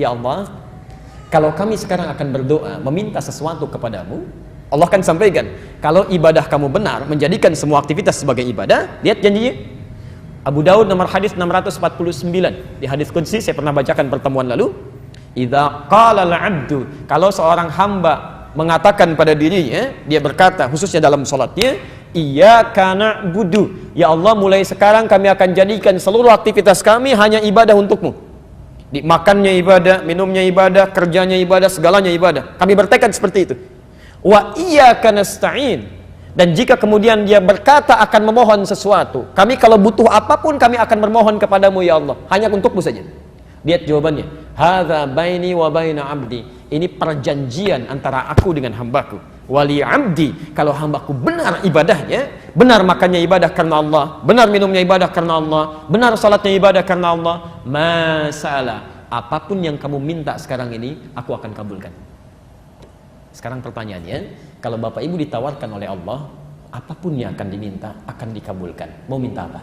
ya Allah, kalau kami sekarang akan berdoa meminta sesuatu kepadamu, Allah akan sampaikan, kalau ibadah kamu benar, menjadikan semua aktivitas sebagai ibadah. Lihat janjinya, Abu Daud nomor hadis 649. Di hadis qudsi saya pernah bacakan pertemuan lalu, idza qala al-'abdu, kalau seorang hamba mengatakan pada dirinya, dia berkata khususnya dalam salatnya, iyyaka na'budu, ya Allah, mulai sekarang kami akan jadikan seluruh aktivitas kami hanya ibadah untukmu. Makannya ibadah, minumnya ibadah, kerjanya ibadah, segalanya ibadah. Kami bertekad seperti itu. Wa iyyaka nasta'in, dan jika kemudian dia berkata akan memohon sesuatu, kami kalau butuh apapun kami akan bermohon kepadamu ya Allah, hanya untukmu saja. Lihat jawabannya, hadza baini wa baina abdi, ini perjanjian antara aku dengan hambaku. Wali abdi, kalau hambaku benar ibadahnya, benar makannya ibadah karena Allah, benar minumnya ibadah karena Allah, benar salatnya ibadah karena Allah, masalah, apapun yang kamu minta sekarang ini aku akan kabulkan. Sekarang pertanyaannya, kalau Bapak Ibu ditawarkan oleh Allah, apapun yang akan diminta akan dikabulkan. Mau minta apa?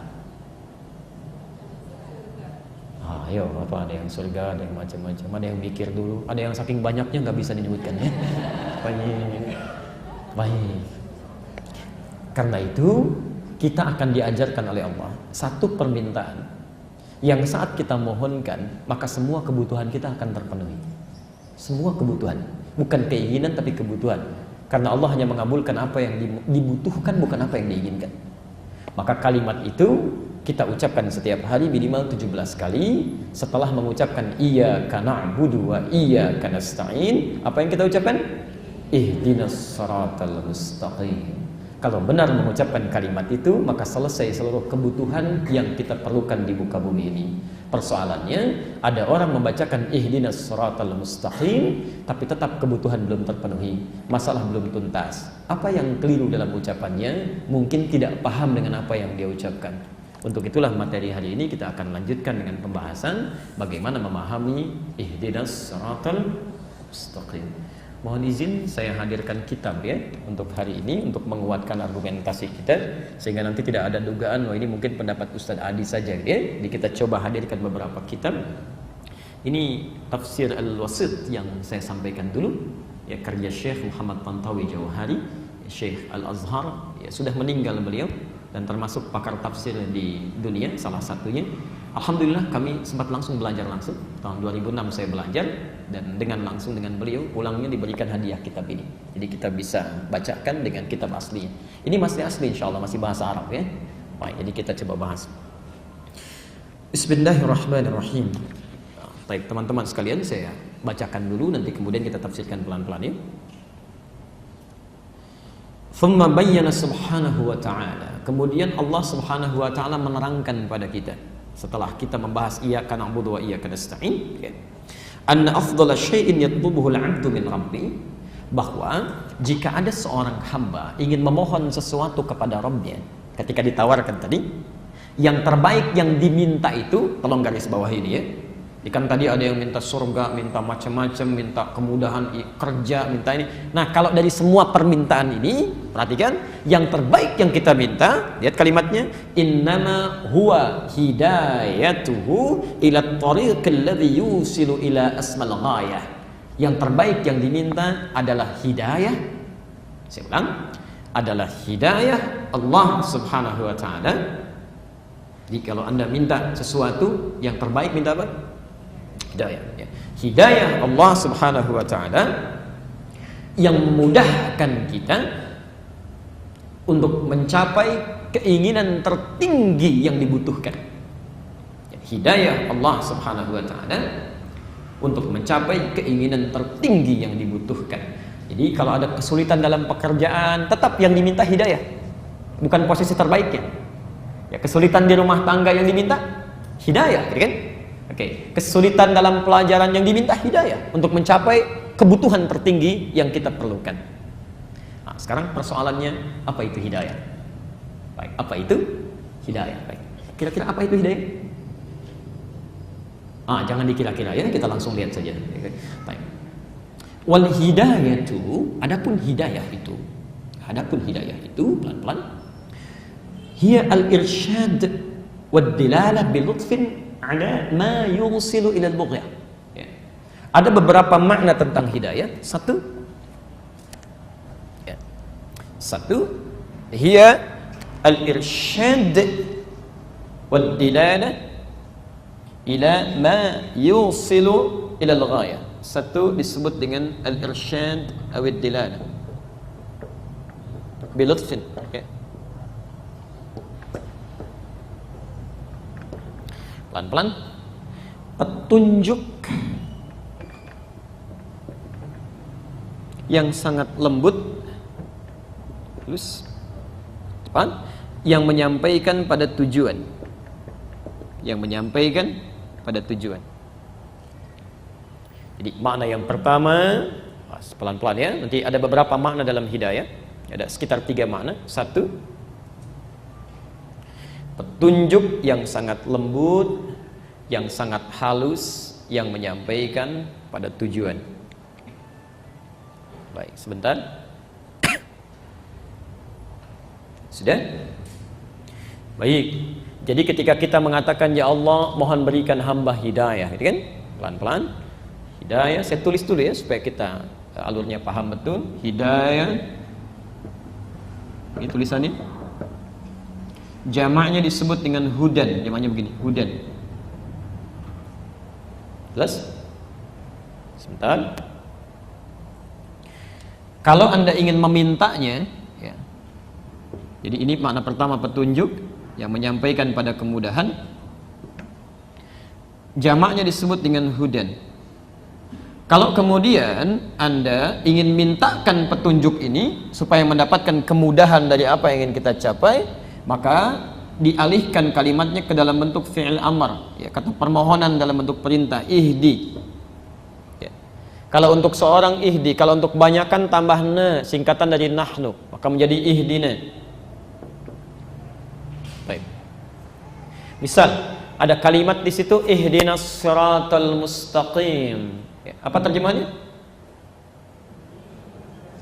Ayo, apa, ada yang surga, ada yang macam-macam, ada yang mikir dulu, ada yang saking banyaknya nggak bisa disebutkan ya. Baik. Karena itu kita akan diajarkan oleh Allah satu permintaan yang saat kita mohonkan, maka semua kebutuhan kita akan terpenuhi. Semua kebutuhan, bukan keinginan tapi kebutuhan. Karena Allah hanya mengabulkan apa yang dibutuhkan, bukan apa yang diinginkan. Maka kalimat itu kita ucapkan setiap hari minimal 17 kali. Setelah mengucapkan iyyaka na'budu wa iyyaka nasta'in, apa yang kita ucapkan? Ihdinas siratal mustaqim. Kalau benar mengucapkan kalimat itu, maka selesai seluruh kebutuhan yang kita perlukan di muka bumi ini. Persoalannya, ada orang membacakan ihdinas siratal mustaqim, tapi tetap kebutuhan belum terpenuhi, masalah belum tuntas. Apa yang keliru dalam ucapannya? Mungkin tidak paham dengan apa yang dia ucapkan. Untuk itulah materi hari ini kita akan lanjutkan dengan pembahasan bagaimana memahami ihdinas siratal mustaqim. Mohon izin saya hadirkan kitab ya untuk hari ini, untuk menguatkan argumentasi kita, sehingga nanti tidak ada dugaan ini mungkin pendapat Ustadz Adi saja ya. Jadi kita coba hadirkan beberapa kitab. Ini Tafsir Al-Wasit yang saya sampaikan dulu ya, karya Syekh Muhammad Tantawi Jauhari, Syekh Al-Azhar ya, sudah meninggal beliau dan termasuk pakar tafsir di dunia salah satunya. Alhamdulillah kami sempat langsung belajar langsung. Tahun 2006 saya belajar, dan langsung dengan beliau pulangnya diberikan hadiah kitab ini. Jadi kita bisa bacakan dengan kitab aslinya. Ini masih asli insyaallah, masih bahasa Arab ya. Baik, jadi kita coba bahas. Bismillahirrahmanirrahim. Baik, teman-teman sekalian, saya bacakan dulu, nanti kemudian kita tafsirkan pelan-pelan ya. Thumma bayyana subhanahu wa ta'ala. Kemudian Allah subhanahu wa ta'ala menerangkan pada kita, setelah kita membahas iyyaka na'budu wa iyyaka nasta'in, anna afdhala syai'in yatlubuhu al-'abdu min rabbi, bahwa jika ada seorang hamba ingin memohon sesuatu kepada Rabbnya, ketika ditawarkan tadi, yang terbaik yang diminta itu, tolong garis bawah ini ya. Kan tadi ada yang minta surga, minta macam-macam, minta kemudahan kerja, minta ini. Nah, kalau dari semua permintaan ini, perhatikan, yang terbaik yang kita minta, lihat kalimatnya, innama huwa hidayatuhu ila tariqil ladzi yusilu ila asmal ghayah. Yang terbaik yang diminta adalah hidayah. Saya ulang, adalah hidayah Allah Subhanahu wa taala. Jadi kalau Anda minta sesuatu, yang terbaik minta apa? Hidayah ya. Hidayah Allah Subhanahu wa ta'ala yang memudahkan kita untuk mencapai keinginan tertinggi yang dibutuhkan. Hidayah Allah Subhanahu wa ta'ala untuk mencapai keinginan tertinggi yang dibutuhkan. Jadi kalau ada kesulitan dalam pekerjaan, tetap yang diminta hidayah, bukan posisi terbaiknya. Ya, kesulitan di rumah tangga yang diminta hidayah, gitu kan? Oke, kesulitan dalam pelajaran yang diminta hidayah untuk mencapai kebutuhan tertinggi yang kita perlukan. Nah, sekarang persoalannya, apa itu hidayah? Baik, apa itu hidayah? Baik. Kira-kira apa itu hidayah? Jangan dikira-kira ya, kita langsung lihat saja. Baik. Wal hidayatu, adapun hidayah itu, pelan-pelan, hiya al-irsyad wad dilalah bi lutfin ala ma yusilu ila al-bughyah. Ya. Ada beberapa makna tentang hidayah. Satu, ya. Satu, hiya al-irsyad wal dilalah ila ma yusilu ila al-ghayah. Satu disebut dengan al-irsyad atau ad-dilalah bilutfin, ya. Pelan-pelan, petunjuk yang sangat lembut, halus, tepat, yang menyampaikan pada tujuan, yang menyampaikan pada tujuan. Jadi makna yang pertama, pelan-pelan ya, nanti ada beberapa makna dalam hidayah, ada sekitar 3 makna. Satu, petunjuk yang sangat lembut, yang sangat halus, yang menyampaikan pada tujuan. Baik, sebentar. Sudah? Baik. Jadi ketika kita mengatakan ya Allah, mohon berikan hamba hidayah, gitu kan? Pelan-pelan. Hidayah, saya tulis dulu ya supaya kita alurnya paham betul. Hidayah. Ini tulisannya. Jamaknya disebut dengan hudan. Jamaknya begini, hudan. Jelas? Sebentar. Kalau Anda ingin memintanya, ya. Jadi ini makna pertama, petunjuk yang menyampaikan pada kemudahan. Jamaknya disebut dengan hudan. Kalau kemudian Anda ingin mintakan petunjuk ini supaya mendapatkan kemudahan dari apa yang ingin kita capai, maka dialihkan kalimatnya ke dalam bentuk fi'il amr, ya, kata permohonan dalam bentuk perintah, ihdi. Ya. Kalau untuk seorang ihdi, kalau untuk kebanyakan tambah na, singkatan dari nahnu, maka menjadi ihdina. Baik. Misal ada kalimat di situ ihdinas siratal mustaqim. Ya, apa terjemahannya?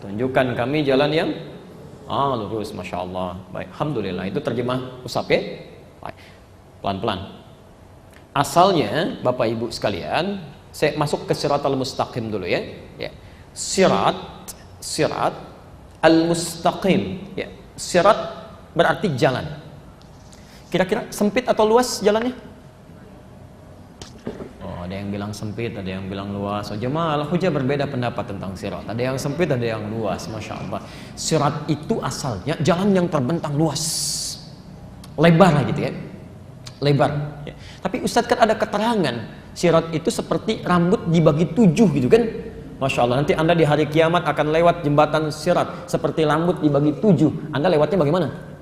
Tunjukkan kami jalan yang lurus, Masya Allah. Baik, Alhamdulillah, itu terjemah usap ya. Baik, pelan-pelan. Asalnya, Bapak Ibu sekalian, saya masuk ke siratal mustaqim dulu ya. Ya. Sirat al-mustaqim. Ya. Sirat berarti jalan. Kira-kira sempit atau luas jalannya? Ada yang bilang sempit, ada yang bilang luas. Jemaah al-hujah berbeda pendapat tentang sirat. Ada yang sempit, ada yang luas. Masya Allah. Sirat itu asalnya jalan yang terbentang luas, lebar lah gitu ya, lebar. Ya. Tapi Ustadz kan ada keterangan sirat itu seperti rambut dibagi 7 gitu kan. Masya Allah. Nanti Anda di hari kiamat akan lewat jembatan sirat seperti rambut dibagi 7. Anda lewatnya bagaimana?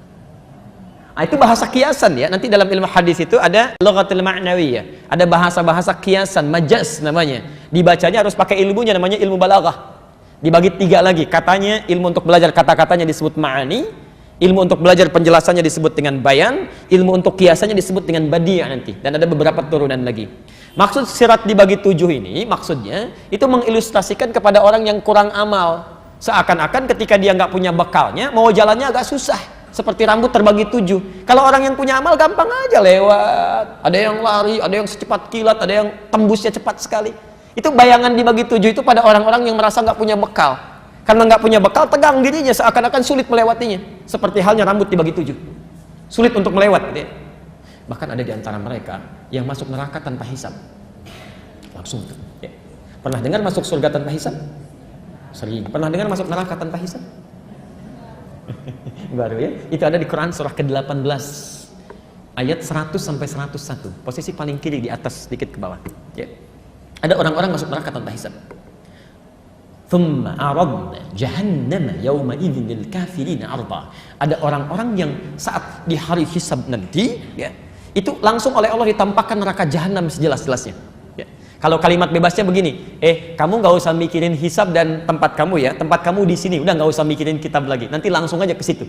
Itu bahasa kiasan ya. Nanti dalam ilmu hadis itu ada lughatul ma'nawiyah, ada bahasa-bahasa kiasan, majaz namanya. Dibacanya harus pakai ilmunya, namanya ilmu balaghah. Dibagi 3 lagi. Katanya ilmu untuk belajar kata-katanya disebut ma'ani, ilmu untuk belajar penjelasannya disebut dengan bayan, ilmu untuk kiasannya disebut dengan badi' nanti. Dan ada beberapa turunan lagi. Maksud sirat dibagi 7 ini, maksudnya itu mengilustrasikan kepada orang yang kurang amal. Seakan-akan ketika dia nggak punya bekalnya, mau jalannya agak susah. Seperti rambut terbagi 7. Kalau orang yang punya amal gampang aja lewat. Ada yang lari, ada yang secepat kilat, ada yang tembusnya cepat sekali. Itu bayangan dibagi 7 itu pada orang-orang yang merasa nggak punya bekal. Karena nggak punya bekal, tegang dirinya, seakan-akan sulit melewatinya. Seperti halnya rambut dibagi 7. Sulit untuk melewat. Ya. Bahkan ada di antara mereka yang masuk neraka tanpa hisab. Langsung. Ya. Pernah dengar masuk surga tanpa hisab? Sering. Pernah dengar masuk neraka tanpa hisab? Baru ya. Itu ada di Quran surah ke-18 ayat 100 sampai 101. Posisi paling kiri di atas, sedikit ke bawah. Ya. Ada orang-orang masuk neraka tanpa hisab. Thumma aradna jahannama yawma idzin lil kafirin arda. Ada orang-orang yang saat di hari hisab nanti, ya, itu langsung oleh Allah ditampakkan neraka jahanam sejelas-jelasnya. Ya. Kalau kalimat bebasnya begini, kamu nggak usah mikirin hisab dan tempat kamu ya, tempat kamu di sini, udah nggak usah mikirin kitab lagi, nanti langsung aja ke situ.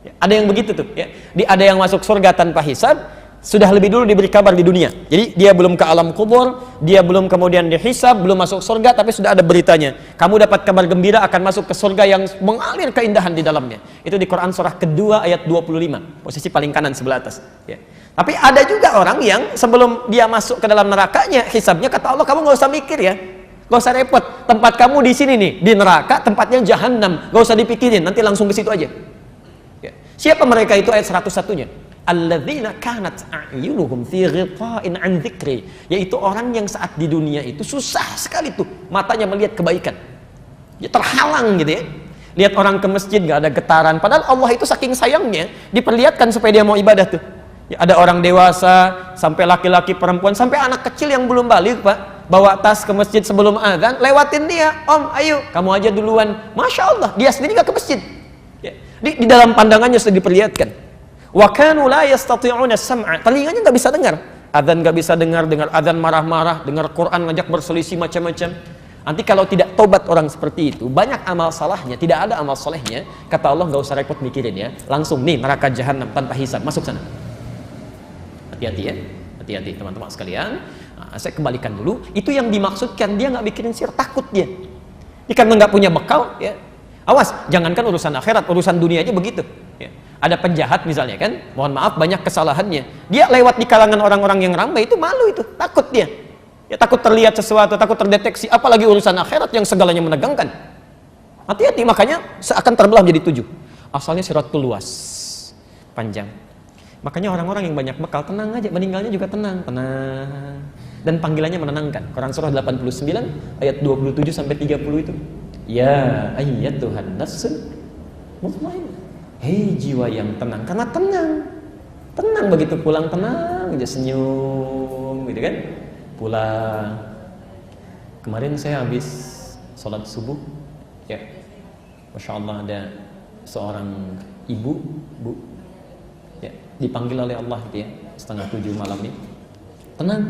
Ya, ada yang begitu tuh, ya. Ada yang masuk surga tanpa hisab, sudah lebih dulu diberi kabar di dunia. Jadi dia belum ke alam kubur, dia belum kemudian dihisab, belum masuk surga, tapi sudah ada beritanya. Kamu dapat kabar gembira akan masuk ke surga yang mengalir keindahan di dalamnya. Itu di Quran surah kedua ayat 25, posisi paling kanan sebelah atas. Ya. Tapi ada juga orang yang sebelum dia masuk ke dalam nerakanya, hisabnya kata Allah, kamu nggak usah mikir ya. Gak usah repot. Tempat kamu di sini nih, di neraka, tempatnya jahanam. Gak usah dipikirin, nanti langsung ke situ aja. Ya. Siapa mereka itu? Ayat 101-nya. Alladzina kanat a'yunuhum fi ghita'in an dzikri, yaitu orang yang saat di dunia itu susah sekali tuh matanya melihat kebaikan. Ya, terhalang gitu ya. Lihat orang ke masjid gak ada getaran, padahal Allah itu saking sayangnya diperlihatkan supaya dia mau ibadah tuh. Ya, ada orang dewasa, sampai laki-laki, perempuan, sampai anak kecil yang belum balik, Pak, bawa tas ke masjid sebelum azan, lewatin dia, Om, ayo, kamu aja duluan. Masya Allah, dia sendiri gak ke masjid. Ya. Di dalam pandangannya sudah diperlihatkan. Wa kanu la yastati'una sam'a, telinganya nggak bisa dengar, adzan nggak bisa dengar adzan marah-marah, dengar Quran ngajak berselisih macam-macam. Nanti kalau tidak tobat orang seperti itu, banyak amal salahnya, tidak ada amal solehnya, kata Allah nggak usah repot mikirin ya, langsung nih neraka jahanam tanpa hisab, masuk sana. Hati-hati ya, hati-hati teman-teman sekalian. Nah, saya kembalikan dulu, itu yang dimaksudkan, dia nggak mikirin sir, takut dia. Karena nggak punya bekal, ya. Awas, jangankan urusan akhirat, urusan dunia aja begitu. Ya. Ada penjahat misalnya kan, mohon maaf banyak kesalahannya. Dia lewat di kalangan orang-orang yang ramai itu malu itu, takut dia. Ya takut terlihat sesuatu, takut terdeteksi, apalagi urusan akhirat yang segalanya menegangkan. Hati-hati, makanya seakan terbelah menjadi 7. Asalnya siratul luas, panjang. Makanya orang-orang yang banyak bekal tenang aja, meninggalnya juga tenang. Dan panggilannya menenangkan. Quran surah 89 ayat 27 sampai 30 itu. Ya ayyatuhan nafsul mutmainnah. Hei jiwa yang tenang, karena tenang begitu pulang tenang aja, senyum gitu kan, pulang. Kemarin saya habis sholat subuh, ya, masya Allah ada seorang ibu, bu, ya, dipanggil oleh Allah gitu ya, 6:30 malam ini, tenang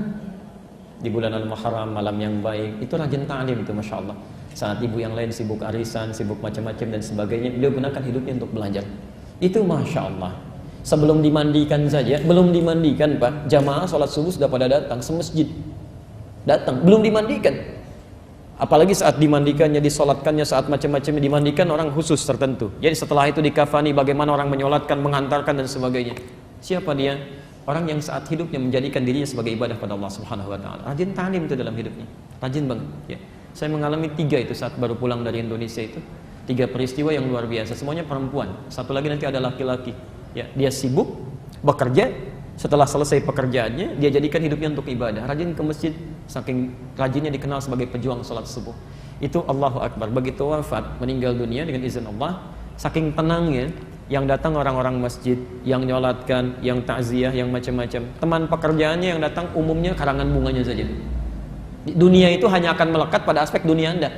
di bulan Al-Muharram, malam yang baik, itu rajin ta'lim itu, masya Allah. Saat ibu yang lain sibuk arisan, sibuk macam-macam dan sebagainya, beliau gunakan hidupnya untuk belajar. Itu masya Allah. Sebelum dimandikan saja, belum dimandikan Pak, jamaah sholat subuh sudah pada datang, semasjid datang, belum dimandikan. Apalagi saat dimandikannya, disolatkannya, saat macam-macamnya dimandikan orang khusus tertentu. Jadi setelah itu dikafani, bagaimana orang menyolatkan, mengantarkan dan sebagainya. Siapa dia? Orang yang saat hidupnya menjadikan dirinya sebagai ibadah pada Allah Subhanahu Wa Taala. Rajin ta'lim itu dalam hidupnya, rajin banget. Ya. Saya mengalami 3 itu saat baru pulang dari Indonesia itu. 3 peristiwa yang luar biasa, semuanya perempuan. Satu lagi nanti ada laki-laki. Ya, dia sibuk bekerja, setelah selesai pekerjaannya dia jadikan hidupnya untuk ibadah. Rajin ke masjid, saking rajinnya dikenal sebagai pejuang salat subuh. Itu Allahu Akbar. Begitu wafat, meninggal dunia dengan izin Allah, saking tenangnya yang datang orang-orang masjid, yang nyolatkan, yang takziah, yang macam-macam. Teman pekerjaannya yang datang umumnya karangan bunganya saja. Dunia itu hanya akan melekat pada aspek dunia Anda.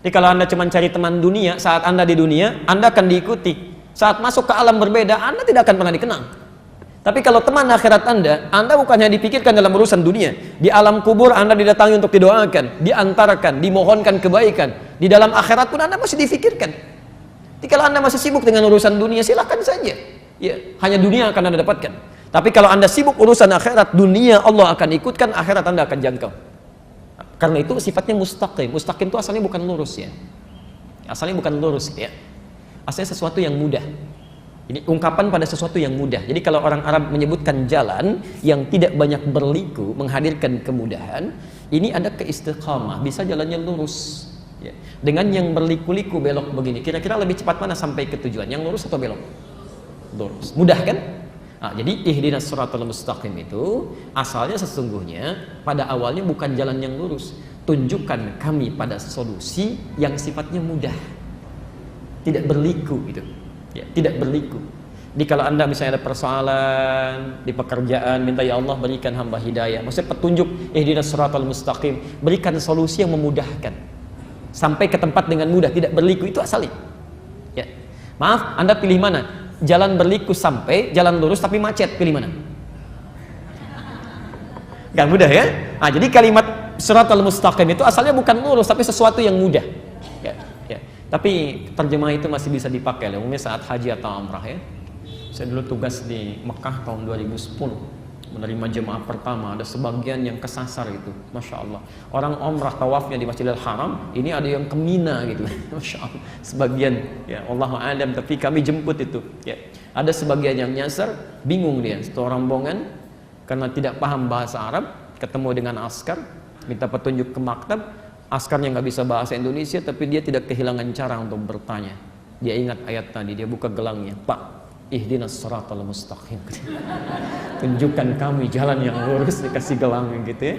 Jadi kalau Anda cuma cari teman dunia, saat Anda di dunia, Anda akan diikuti. Saat masuk ke alam berbeda, Anda tidak akan pernah dikenang. Tapi kalau teman akhirat Anda bukan hanya dipikirkan dalam urusan dunia. Di alam kubur Anda didatangi untuk didoakan, diantarkan, dimohonkan kebaikan. Di dalam akhirat pun Anda masih difikirkan. Jadi kalau Anda masih sibuk dengan urusan dunia, silakan saja. Ya, hanya dunia akan Anda dapatkan. Tapi kalau Anda sibuk urusan akhirat, dunia Allah akan ikutkan, akhirat Anda akan jangkau. Karena itu sifatnya mustaqim. Mustaqim itu asalnya bukan lurus ya. Asalnya bukan lurus ya. Asalnya sesuatu yang mudah. Ini ungkapan pada sesuatu yang mudah. Jadi kalau orang Arab menyebutkan jalan yang tidak banyak berliku, menghadirkan kemudahan, ini ada keistiqamah, bisa jalannya lurus. Ya. Dengan yang berliku-liku belok begini, kira-kira lebih cepat mana sampai ke tujuan? Yang lurus atau belok? Lurus. Mudah kan? Nah, jadi ihdinas shiratal mustaqim itu asalnya sesungguhnya pada awalnya bukan jalan yang lurus. Tunjukkan kami pada solusi yang sifatnya mudah, tidak berliku gitu. Ya, tidak berliku. Jadi kalau Anda misalnya ada persoalan di pekerjaan, minta ya Allah berikan hamba hidayah. Maksudnya petunjuk ihdinas shiratal mustaqim, berikan solusi yang memudahkan sampai ke tempat dengan mudah, tidak berliku, itu asalnya. Ya. Maaf, Anda pilih mana? Jalan berliku sampai jalan lurus tapi macet, pilih mana? Gak mudah ya? Nah, jadi kalimat shiratal mustaqim itu asalnya bukan lurus tapi sesuatu yang mudah. Ya, ya. Tapi terjemah itu masih bisa dipakai ya, umumnya saat haji atau umrah ya. Saya dulu tugas di Mekah tahun 2010, menerima jemaah pertama, ada sebagian yang kesasar gitu, masya Allah. Orang umrah tawafnya di Masjidil Haram, ini ada yang ke Mina gitu, masya Allah. Sebagian, ya Allahu a'lam, tapi kami jemput itu. Ya, ada sebagian yang nyasar, bingung dia, satu rombongan karena tidak paham bahasa Arab, ketemu dengan askar, minta petunjuk ke maktab, Askarnya nggak bisa bahasa Indonesia, tapi dia tidak kehilangan cara untuk bertanya. Dia ingat ayat tadi, dia buka gelangnya, Pak, ihdinas siratal mustaqim. Tunjukkan kami jalan yang lurus, dikasih gelangnya gitu ya.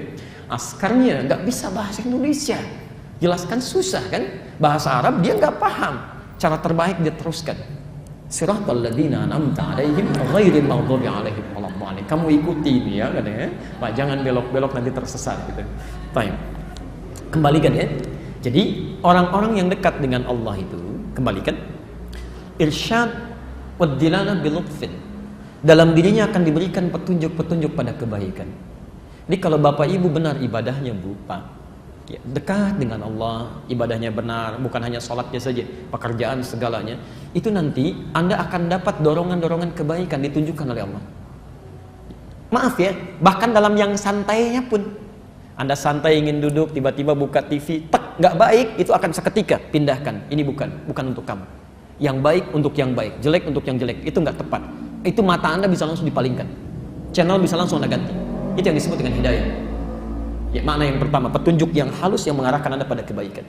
Askarnya nggak bisa bahasa Indonesia, jelaskan susah kan? Bahasa Arab dia nggak paham. Cara terbaik dia teruskan. Siratal ladzina an'amta 'alaihim ghairil maghdubi 'alaihim waladdallin. Kamu ikuti ini ya katanya. Pak, jangan belok-belok nanti tersesat gitu. Baik. Kembalikan ya. Jadi orang-orang yang dekat dengan Allah itu, kembalikan, irsyad wad dilalah bil lutfin. Dalam dirinya akan diberikan petunjuk-petunjuk pada kebaikan. Jadi kalau Bapak Ibu benar ibadahnya Bu, Pak, ya, dekat dengan Allah, ibadahnya benar, bukan hanya sholatnya saja, pekerjaan segalanya, itu nanti Anda akan dapat dorongan-dorongan kebaikan ditunjukkan oleh Allah. Maaf ya, bahkan dalam yang santainya pun, Anda santai ingin duduk, tiba-tiba buka TV, tek, nggak baik, itu akan seketika pindahkan. Ini bukan untuk kamu. Yang baik untuk yang baik, jelek untuk yang jelek, itu nggak tepat. Itu mata Anda bisa langsung dipalingkan, channel bisa langsung Anda ganti. Itu yang disebut dengan hidayah. Ya, makna yang pertama, petunjuk yang halus yang mengarahkan Anda pada kebaikan.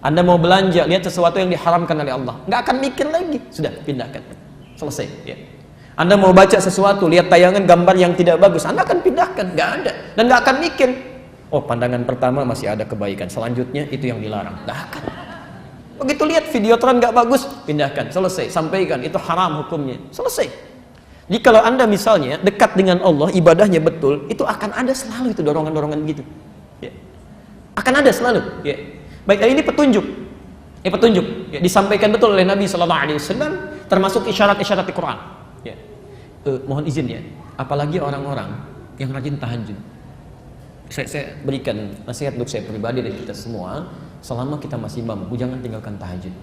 Anda mau belanja, lihat sesuatu yang diharamkan oleh Allah, nggak akan mikir lagi, sudah pindahkan, selesai. Ya. Anda mau baca sesuatu, lihat tayangan gambar yang tidak bagus, Anda akan pindahkan, nggak ada, dan nggak akan mikir. Oh, pandangan pertama masih ada kebaikan, selanjutnya itu yang dilarang, nggak akan. Begitu lihat videotron nggak bagus, pindahkan, selesai, sampaikan itu haram hukumnya, selesai. Jadi kalau Anda misalnya dekat dengan Allah, ibadahnya betul, itu akan ada selalu itu dorongan-dorongan gitu. Ya. Akan ada selalu. Ya. Baik, ini petunjuk. Petunjuk. Ya, disampaikan betul oleh Nabi SAW, termasuk isyarat-isyarat di Quran. Ya. Mohon izin ya, apalagi orang-orang yang rajin tahajud. Saya berikan nasihat untuk saya pribadi dan kita semua, selama kita masih mampu, jangan tinggalkan tahajud.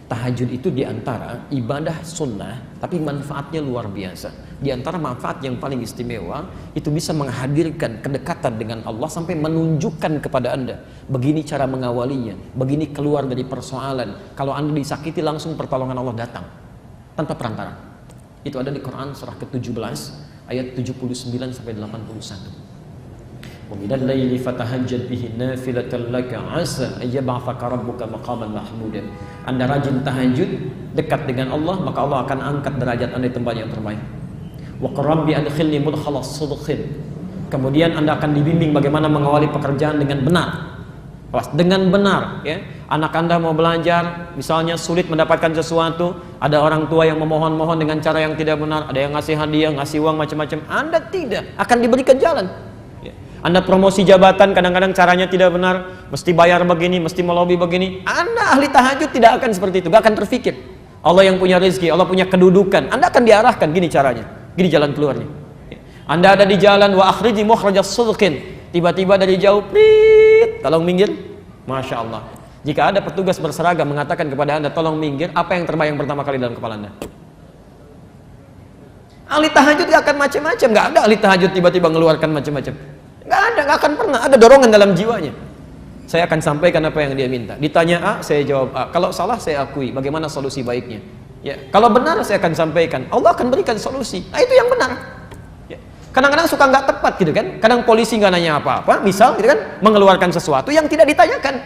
Tahajud itu diantara ibadah sunnah, tapi manfaatnya luar biasa. Diantara manfaat yang paling istimewa, itu bisa menghadirkan kedekatan dengan Allah sampai menunjukkan kepada Anda, begini cara mengawalinya, begini keluar dari persoalan. Kalau Anda disakiti, langsung pertolongan Allah datang, tanpa perantara. Itu ada di Quran surah ke-17, ayat 79 sampai 81. وَمِنَ اللَّيْلِ فَتَهَجَّدْ بِهِ نَافِلَةً لَكَ عَسَىٰ أَن يَبْعَثَكَ رَبُّكَ مَقَامًا مَحْمُودًا. Anda rajin tahajud, dekat dengan Allah, maka Allah akan angkat derajat Anda di tempat yang terbaik. وَقُلْ رَبِّ أَدْخِلْنِي مُدْخَلَ صِدْقٍ. Kemudian Anda akan dibimbing bagaimana mengawali pekerjaan dengan benar. Dengan benar, ya. Anak Anda mau belajar, misalnya sulit mendapatkan sesuatu, ada orang tua yang memohon-mohon dengan cara yang tidak benar, ada yang ngasih hadiah, ngasih uang macam-macam, Anda tidak akan diberikan jalan. Anda promosi jabatan, kadang-kadang caranya tidak benar, mesti bayar begini, mesti melobi begini. Anda ahli tahajud tidak akan seperti itu, gak akan terfikir. Allah yang punya rezeki, Allah punya kedudukan, Anda akan diarahkan, gini caranya, gini jalan keluarnya. Anda ada di jalan, wa akhriji mukhrajas sidqin, tiba-tiba dari jauh, prit, tolong minggir, Masya Allah. Jika ada petugas berseragam mengatakan kepada Anda, tolong minggir, apa yang terbayang pertama kali dalam kepala Anda? Ahli tahajud gak akan macam-macam, gak ada ahli tahajud tiba-tiba mengeluarkan macam-macam. Nggak ada, nggak akan pernah ada dorongan dalam jiwanya. Saya akan sampaikan apa yang dia minta. Ditanya A, saya jawab A. Kalau salah, saya akui. Bagaimana solusi baiknya? Ya, kalau benar, saya akan sampaikan. Allah akan berikan solusi. Nah, itu yang benar. Ya. Kadang-kadang suka nggak tepat gitu kan. Kadang polisi nggak nanya apa-apa. Misal gitu kan, mengeluarkan sesuatu yang tidak ditanyakan.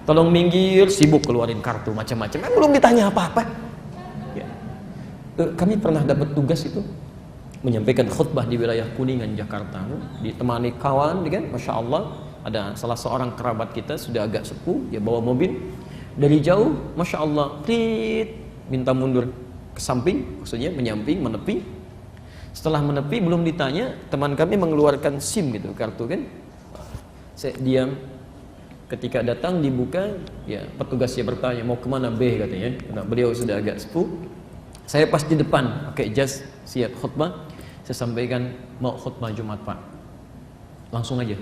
Tolong minggir, sibuk keluarin kartu macam-macam. Belum ditanya apa-apa. Ya. Kami pernah dapat tugas itu, menyampaikan khutbah di wilayah Kuningan, Jakarta, ditemani kawan, kan, Masya Allah, ada salah seorang kerabat kita sudah agak sepuh, dia bawa mobil dari jauh, Masya Allah, prit, minta mundur ke samping, maksudnya menyamping, menepi. Setelah menepi, belum ditanya, teman kami mengeluarkan SIM gitu, kartu kan. Saya diam, ketika datang dibuka, ya petugasnya bertanya, mau kemana B katanya, nah, beliau sudah agak sepuh. Saya pas di depan, pakai jas, siap khutbah. Saya sampaikan, mau khutbah Jumat Pak, langsung aja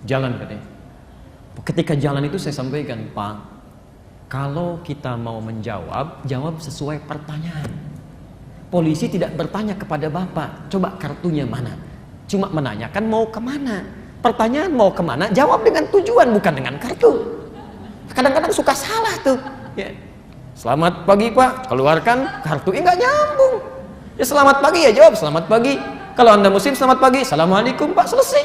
jalan katanya. Ketika jalan itu saya sampaikan, Pak, kalau kita mau menjawab, jawab sesuai pertanyaan. Polisi tidak bertanya kepada Bapak, coba kartunya mana, cuma menanyakan mau kemana. Pertanyaan mau kemana, jawab dengan tujuan, bukan dengan kartu. Kadang-kadang suka salah tuh ya. Selamat pagi Pak, keluarkan kartu, nggak nyambung. Ya selamat pagi ya jawab selamat pagi. Kalau Anda muslim selamat pagi, assalamualaikum Pak, selesai.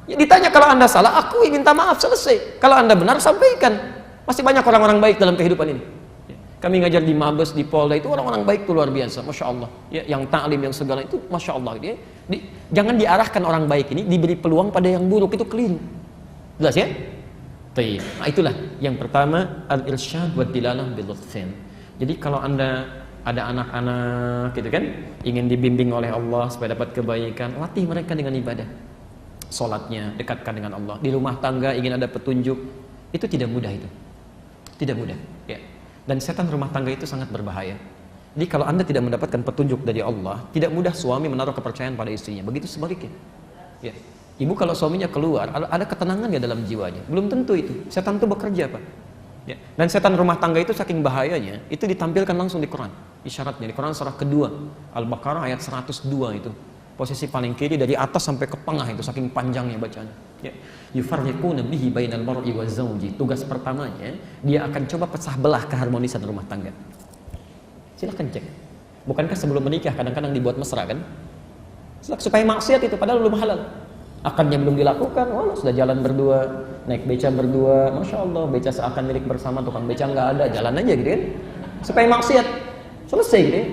Ya, ditanya kalau Anda salah, akui, minta maaf, selesai. Kalau Anda benar, sampaikan. Masih banyak orang-orang baik dalam kehidupan ini. Kami ngajar di Mabes, di Polda, itu orang-orang baik itu luar biasa, Masya Allah. Ya, yang ta'lim, yang segala itu, Masya Allah. Gitu ya. Jangan diarahkan orang baik ini, diberi peluang pada yang buruk, itu keliru. Jelas ya? Nah, itulah yang pertama, al-irsyad wa dilalah bil-lutfin. Jadi kalau Anda ada anak-anak gitu kan, ingin dibimbing oleh Allah supaya dapat kebaikan, latih mereka dengan ibadah. Salatnya dekatkan dengan Allah. Di rumah tangga ingin ada petunjuk, itu tidak mudah itu. Tidak mudah, ya. Dan setan rumah tangga itu sangat berbahaya. Jadi kalau Anda tidak mendapatkan petunjuk dari Allah, tidak mudah suami menaruh kepercayaan pada istrinya. Begitu sebaliknya. Ya. Ibu kalau suaminya keluar, ada ketenangan ya dalam jiwanya. Belum tentu itu. Setan itu bekerja, Pak. Ya. Dan setan rumah tangga itu saking bahayanya, itu ditampilkan langsung di Quran. Isyaratnya di Quran surah kedua, Al-Baqarah ayat 102 itu. Posisi paling kiri dari atas sampai ke tengah itu, saking panjangnya bacaan. Ya. Yufarriquna bihi bainal mar'i wa zawji. Tugas pertamanya, dia akan coba pecah belah keharmonisan rumah tangga. Silahkan cek. Bukankah sebelum menikah kadang-kadang dibuat mesra kan? Supaya maksiat itu padahal belum halal. Akannya belum dilakukan, wah sudah jalan berdua, naik beca berdua, Masya Allah, beca seakan milik bersama, tukang beca nggak ada, jalan aja gitu kan. Supaya maksiat, selesai gitu ya.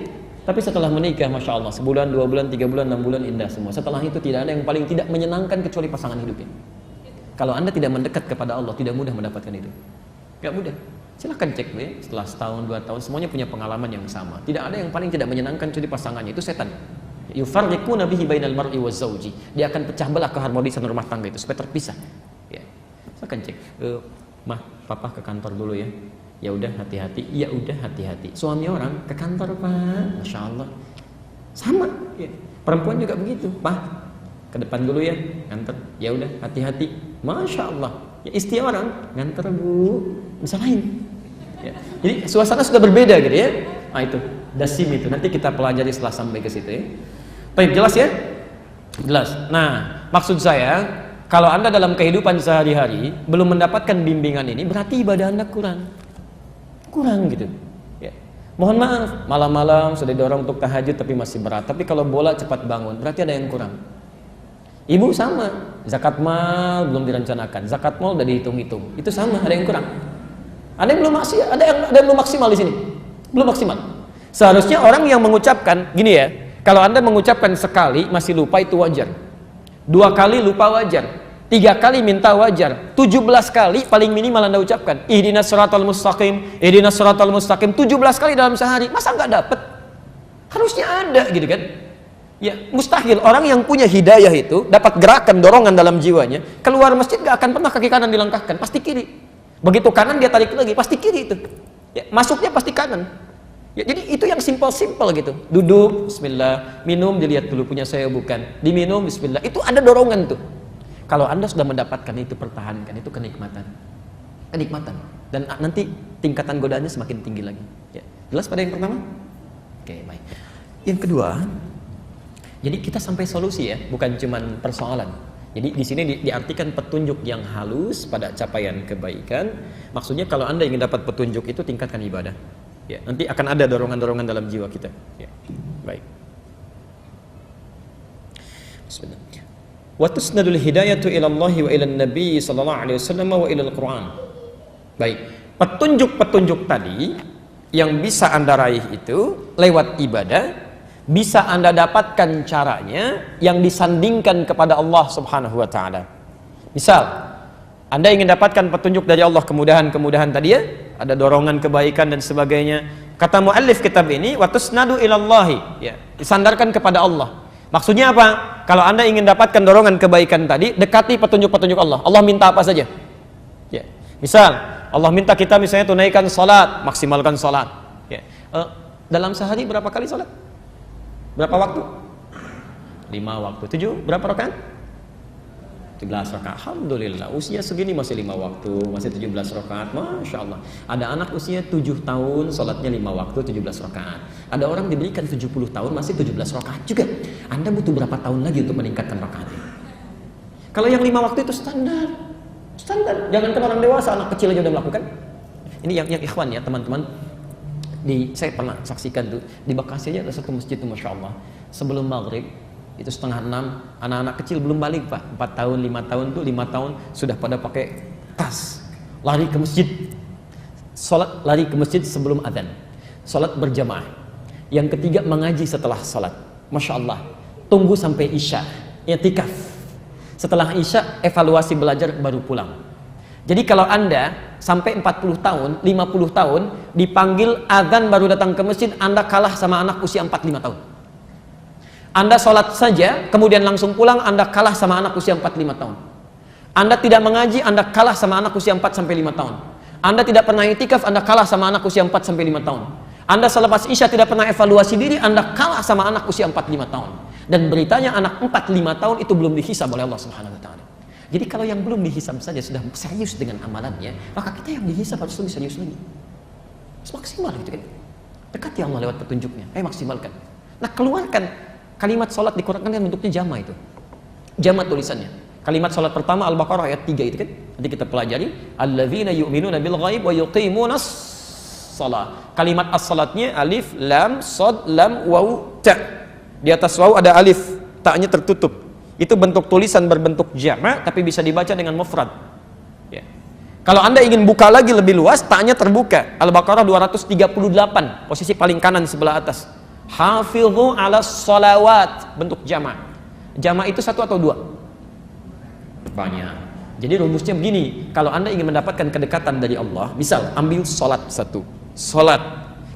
Tapi setelah menikah, Masya Allah, sebulan, 2 bulan, 3 bulan, 6 bulan, indah semua. Setelah itu tidak ada yang paling tidak menyenangkan kecuali pasangan hidupnya. Kalau Anda tidak mendekat kepada Allah, tidak mudah mendapatkan itu. Gak mudah. Silahkan cek ya. Setelah setahun, 2 tahun, semuanya punya pengalaman yang sama. Tidak ada yang paling tidak menyenangkan kecuali pasangannya, itu setan. Yufarriquna bihi bainal mar'i wa zawji. Dia akan pecah belah keharmonisan rumah tangga itu supaya terpisah. Ya. Silahkan cek. Mah, papa ke kantor dulu ya. Ya udah hati-hati, ya udah hati-hati. Suami orang ke kantor, Pak, Masya Allah, sama. Ya. Perempuan juga begitu, Pak, ke depan dulu ya, nganter. Ya udah hati-hati, Masya Allah. Ya, istri orang nganter Bu, bisa lain. Ya. Jadi suasana sudah berbeda gitu ya. Nah itu dasim itu. Nanti kita pelajari setelah sampai ke situ ya. Baik, jelas ya? Jelas. Nah, maksud saya, kalau Anda dalam kehidupan sehari-hari belum mendapatkan bimbingan ini, berarti ibadah Anda kurang gitu ya. Mohon maaf, malam-malam sudah didorong untuk tahajud tapi masih berat. Tapi kalau bola cepat bangun, berarti ada yang kurang. Ibu sama, zakat mal belum direncanakan, zakat mal udah dihitung-hitung, itu sama, ada yang kurang. Ada yang belum maksimal, ada yang belum maksimal di sini, belum maksimal. Seharusnya orang yang mengucapkan gini ya, kalau Anda mengucapkan sekali masih lupa itu wajar, 2 kali lupa wajar, 3 kali minta wajar, 17 kali paling minimal Anda ucapkan ihdinas siratal mustaqim, ihdinas siratal mustaqim 17 kali dalam sehari. Masa nggak dapat? Harusnya ada gitu kan. Ya mustahil orang yang punya hidayah itu dapat gerakan dorongan dalam jiwanya, keluar masjid nggak akan pernah kaki kanan dilangkahkan, pasti kiri. Begitu kanan dia tarik lagi, pasti kiri itu ya, masuknya pasti kanan ya. Jadi itu yang simple gitu, duduk bismillah, minum dilihat dulu punya saya bukan, diminum bismillah, itu ada dorongan tuh. Kalau Anda sudah mendapatkan itu, pertahankan, itu kenikmatan. Dan nanti tingkatan godaannya semakin tinggi lagi. Ya. Jelas pada yang pertama? Oke, baik. Yang kedua, jadi kita sampai solusi ya, bukan cuman persoalan. Jadi di sini diartikan petunjuk yang halus pada capaian kebaikan. Maksudnya kalau Anda ingin dapat petunjuk itu, tingkatkan ibadah. Ya, nanti akan ada dorongan-dorongan dalam jiwa kita. Ya. Baik. Bismillah. Wa tusnadul hidayatu ila Allah wa ila Nabi sallallahu alaihi wasallam wa ila Al-Qur'an. Baik, petunjuk-petunjuk tadi yang bisa Anda raih itu lewat ibadah, bisa Anda dapatkan caranya yang disandingkan kepada Allah Subhanahu wa taala. Misal, Anda ingin dapatkan petunjuk dari Allah, kemudahan-kemudahan tadi ya, ada dorongan kebaikan dan sebagainya. Kata muallif kitab ini, wa tusnadu ila Allah, ya, disandarkan kepada Allah. Maksudnya apa? Kalau Anda ingin dapatkan dorongan kebaikan tadi, dekati petunjuk-petunjuk Allah. Allah minta apa saja? Ya. Misal, Allah minta kita misalnya tunaikan salat, maksimalkan salat. Ya. Dalam sehari berapa kali salat? Berapa waktu? 5 waktu. 7 berapa rakaat? 17 rakaat. Alhamdulillah, usia segini masih 5 waktu, masih 17 rakaat. Masya Allah. Ada anak usia 7 tahun, sholatnya 5 waktu, 17 rakaat. Ada orang diberikan 70 tahun, masih 17 rakaat juga. Anda butuh berapa tahun lagi untuk meningkatkan rakaatnya? Kalau yang 5 waktu itu standar. Jangankan orang dewasa, anak kecil aja udah melakukan. Ini yang ikhwan ya, teman-teman. Saya pernah saksikan tuh, di Bekasi aja ada satu masjid tuh, Masya Allah. Sebelum maghrib, Itu setengah 6, anak-anak kecil belum balik Pak, 4 tahun, 5 tahun tuh, 5 tahun sudah pada pakai tas, lari ke masjid, sholat lari ke masjid sebelum adzan, sholat berjamaah. Yang ketiga mengaji setelah sholat, Masya Allah, tunggu sampai isya, i'tikaf, setelah isya evaluasi belajar baru pulang. Jadi kalau Anda sampai 40 tahun, 50 tahun dipanggil adzan baru datang ke masjid, Anda kalah sama anak usia 4-5 tahun. Anda sholat saja, kemudian langsung pulang, Anda kalah sama anak usia 4-5 tahun. Anda tidak mengaji, Anda kalah sama anak usia 4-5 tahun. Anda tidak pernah i'tikaf, Anda kalah sama anak usia 4-5 tahun. Anda selepas isya tidak pernah evaluasi diri, Anda kalah sama anak usia 4-5 tahun. Dan beritanya anak 4-5 tahun itu belum dihisab oleh Allah Subhanahu wa Ta'ala. Jadi kalau yang belum dihisab saja sudah serius dengan amalannya, maka kita yang dihisab harus lebih serius lagi. Maksimal gitu kan. Dekati Allah lewat petunjuknya. Maksimalkan. Nah, keluarkan kalimat sholat di Quran kan bentuknya jama itu. Jama tulisannya. Kalimat sholat pertama Al-Baqarah ayat 3 itu kan. Nanti kita pelajari. Alladzina yu'minuna bil ghaib wa yuqimunas shalah. Kalimat as-salatnya alif, lam, shad, lam, waw, ta. Di atas waw ada alif, ta-nya tertutup. Itu bentuk tulisan berbentuk jama tapi bisa dibaca dengan mufrad. Ya. Kalau Anda ingin buka lagi lebih luas, ta-nya terbuka. Al-Baqarah 238, posisi paling kanan sebelah atas. Hafidhu ala sholawat, bentuk jama'. Jama' itu 1 atau 2? Banyak. Jadi rumusnya begini, kalau Anda ingin mendapatkan kedekatan dari Allah, misal ambil sholat 1, sholat,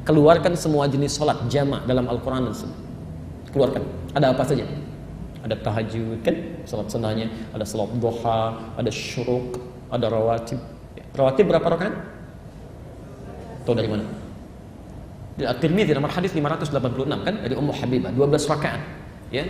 keluarkan semua jenis sholat jama' dalam Al-Quran dan Sunnah. Keluarkan, ada apa saja? Ada tahajud kan, sholat sunnahnya, ada sholat duha, ada syuruk, ada rawatib. Rawatib berapa rakaat? Tahu dari mana? At-Tirmidzi nomor hadis 586 kan, dari Ummu Habibah, 12 rakaat. Ya,